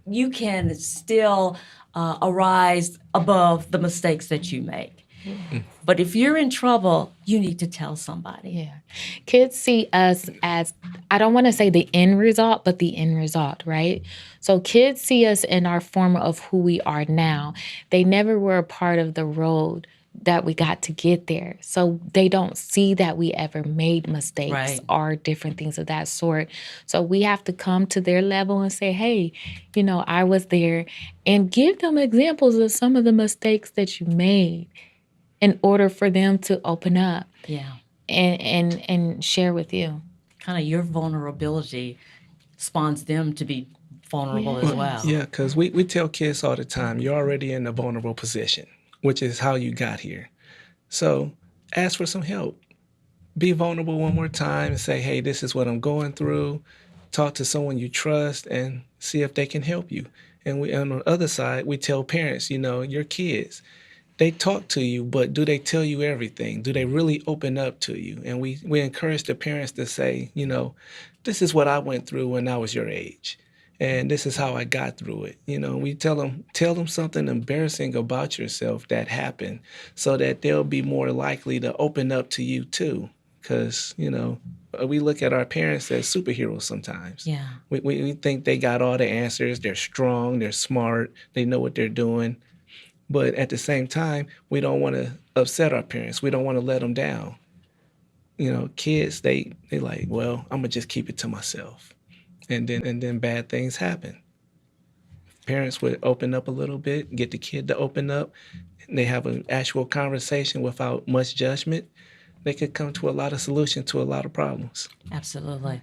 you can still arise above the mistakes that you make. But if you're in trouble, you need to tell somebody. Yeah. Kids see us as, I don't want to say the end result, but the end result, right? So kids see us in our form of who we are now. They never were a part of the road that we got to get there. So they don't see that we ever made mistakes or different things of that sort. So we have to come to their level and say, hey, I was there, and give them examples of some of the mistakes that you made in order for them to open up and share with you. Kind of your vulnerability spawns them to be vulnerable as well. Yeah, because we tell kids all the time, you're already in a vulnerable position, which is how you got here. So ask for some help. Be vulnerable one more time and say, hey, this is what I'm going through. Talk to someone you trust and see if they can help you. And on the other side, we tell parents, your kids, they talk to you, but do they tell you everything? Do they really open up to you? And we encourage the parents to say, this is what I went through when I was your age. And this is how I got through it. We tell them something embarrassing about yourself that happened so that they'll be more likely to open up to you too. Because, we look at our parents as superheroes sometimes. Yeah. We think they got all the answers. They're strong. They're smart. They know what they're doing. But at the same time, we don't want to upset our parents. We don't want to let them down. Kids, they like, well, I'm going to just keep it to myself. And then bad things happen. Parents would open up a little bit, get the kid to open up, and they have an actual conversation without much judgment. They could come to a lot of solutions to a lot of problems. Absolutely.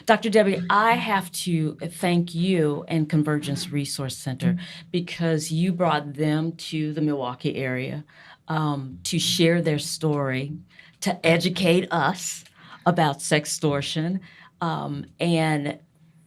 Dr. Debbie, I have to thank you and Convergence Resource Center because you brought them to the Milwaukee area to share their story, to educate us about sextortion, and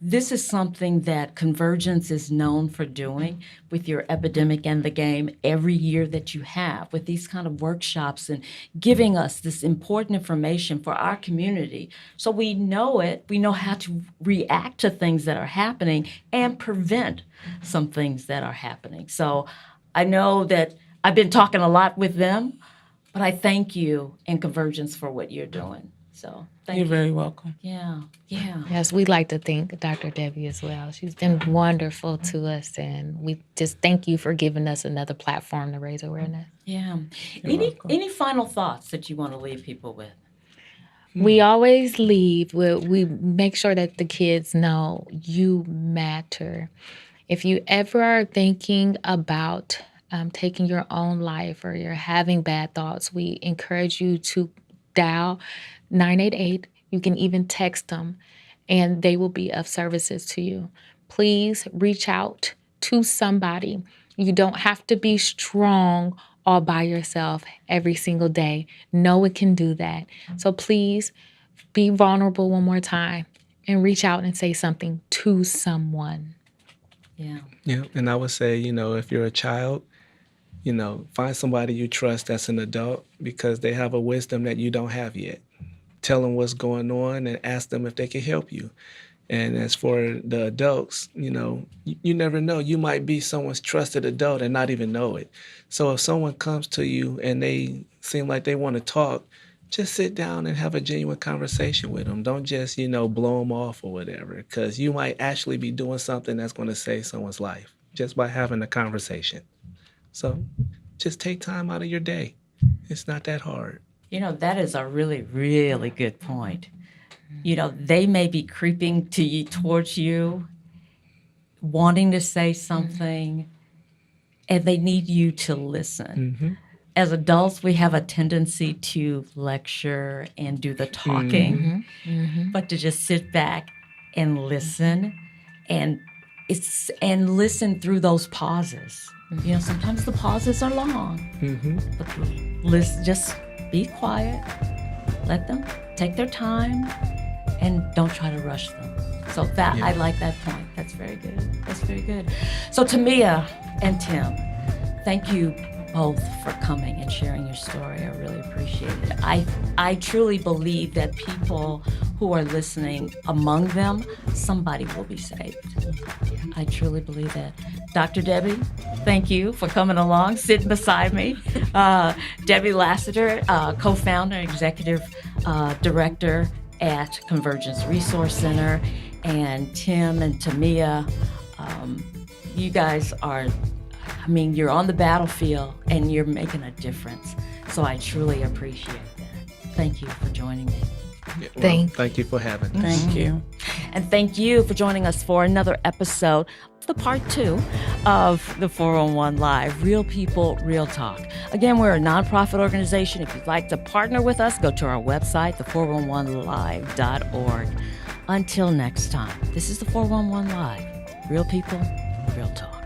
this is something that Convergence is known for doing with your Epidemic End the Game every year that you have with these kind of workshops and giving us this important information for our community. So we know it, we know how to react to things that are happening and prevent some things that are happening. So I know that I've been talking a lot with them, but I thank you and Convergence for what you're doing. So thank you. You're very welcome. Yeah. Yes, we'd like to thank Dr. Debbie as well. She's been wonderful to us, and we just thank you for giving us another platform to raise awareness. Yeah. Any final thoughts that you want to leave people with? We always leave. We make sure that the kids know you matter. If you ever are thinking about taking your own life or you're having bad thoughts, we encourage you to dial 988. You can even text them, and they will be of services to you. Please reach out to somebody. You don't have to be strong all by yourself every single day. No one can do that. So please be vulnerable one more time and reach out and say something to someone. Yeah, and I would say, if you're a child, find somebody you trust that's an adult because they have a wisdom that you don't have yet. Tell them what's going on and ask them if they can help you. And as for the adults, you never know. You might be someone's trusted adult and not even know it. So if someone comes to you and they seem like they want to talk, just sit down and have a genuine conversation with them. Don't just, blow them off or whatever, because you might actually be doing something that's going to save someone's life just by having a conversation. So just take time out of your day. It's not that hard. That is a really, really good point. They may be creeping towards you, wanting to say something, and they need you to listen. Mm-hmm. As adults, we have a tendency to lecture and do the talking, but to just sit back and listen, and listen through those pauses. Sometimes the pauses are long, but listen, just be quiet, let them take their time, and don't try to rush them. So I like that point. That's very good. That's very good. So Tamia and Tim, thank you both for coming and sharing your story. I really appreciate it. I truly believe that people who are listening, among them, somebody will be saved. I truly believe that. Dr. Debbie, thank you for coming along, sitting beside me. Debbie Lassiter, co-founder, executive director at Convergence Resource Center, and Tim and Tamia, you guys are, you're on the battlefield and you're making a difference. So I truly appreciate that. Thank you for joining me. Thank you for having us. Thank you. And thank you for joining us for another episode, the part 2 of the 411 Live, Real People, Real Talk. Again, we're a nonprofit organization. If you'd like to partner with us, go to our website, the411live.org. Until next time, this is the 411 Live, Real People, Real Talk.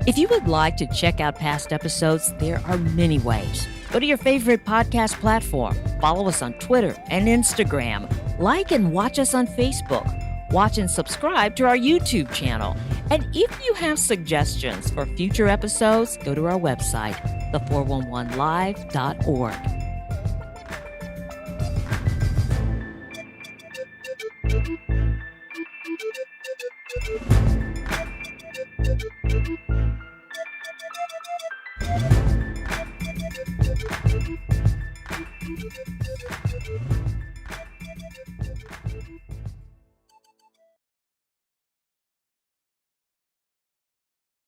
If you would like to check out past episodes, there are many ways. Go to your favorite podcast platform, follow us on Twitter and Instagram, like and watch us on Facebook, Watch and subscribe to our YouTube channel. And if you have suggestions for future episodes, go to our website, the411live.org.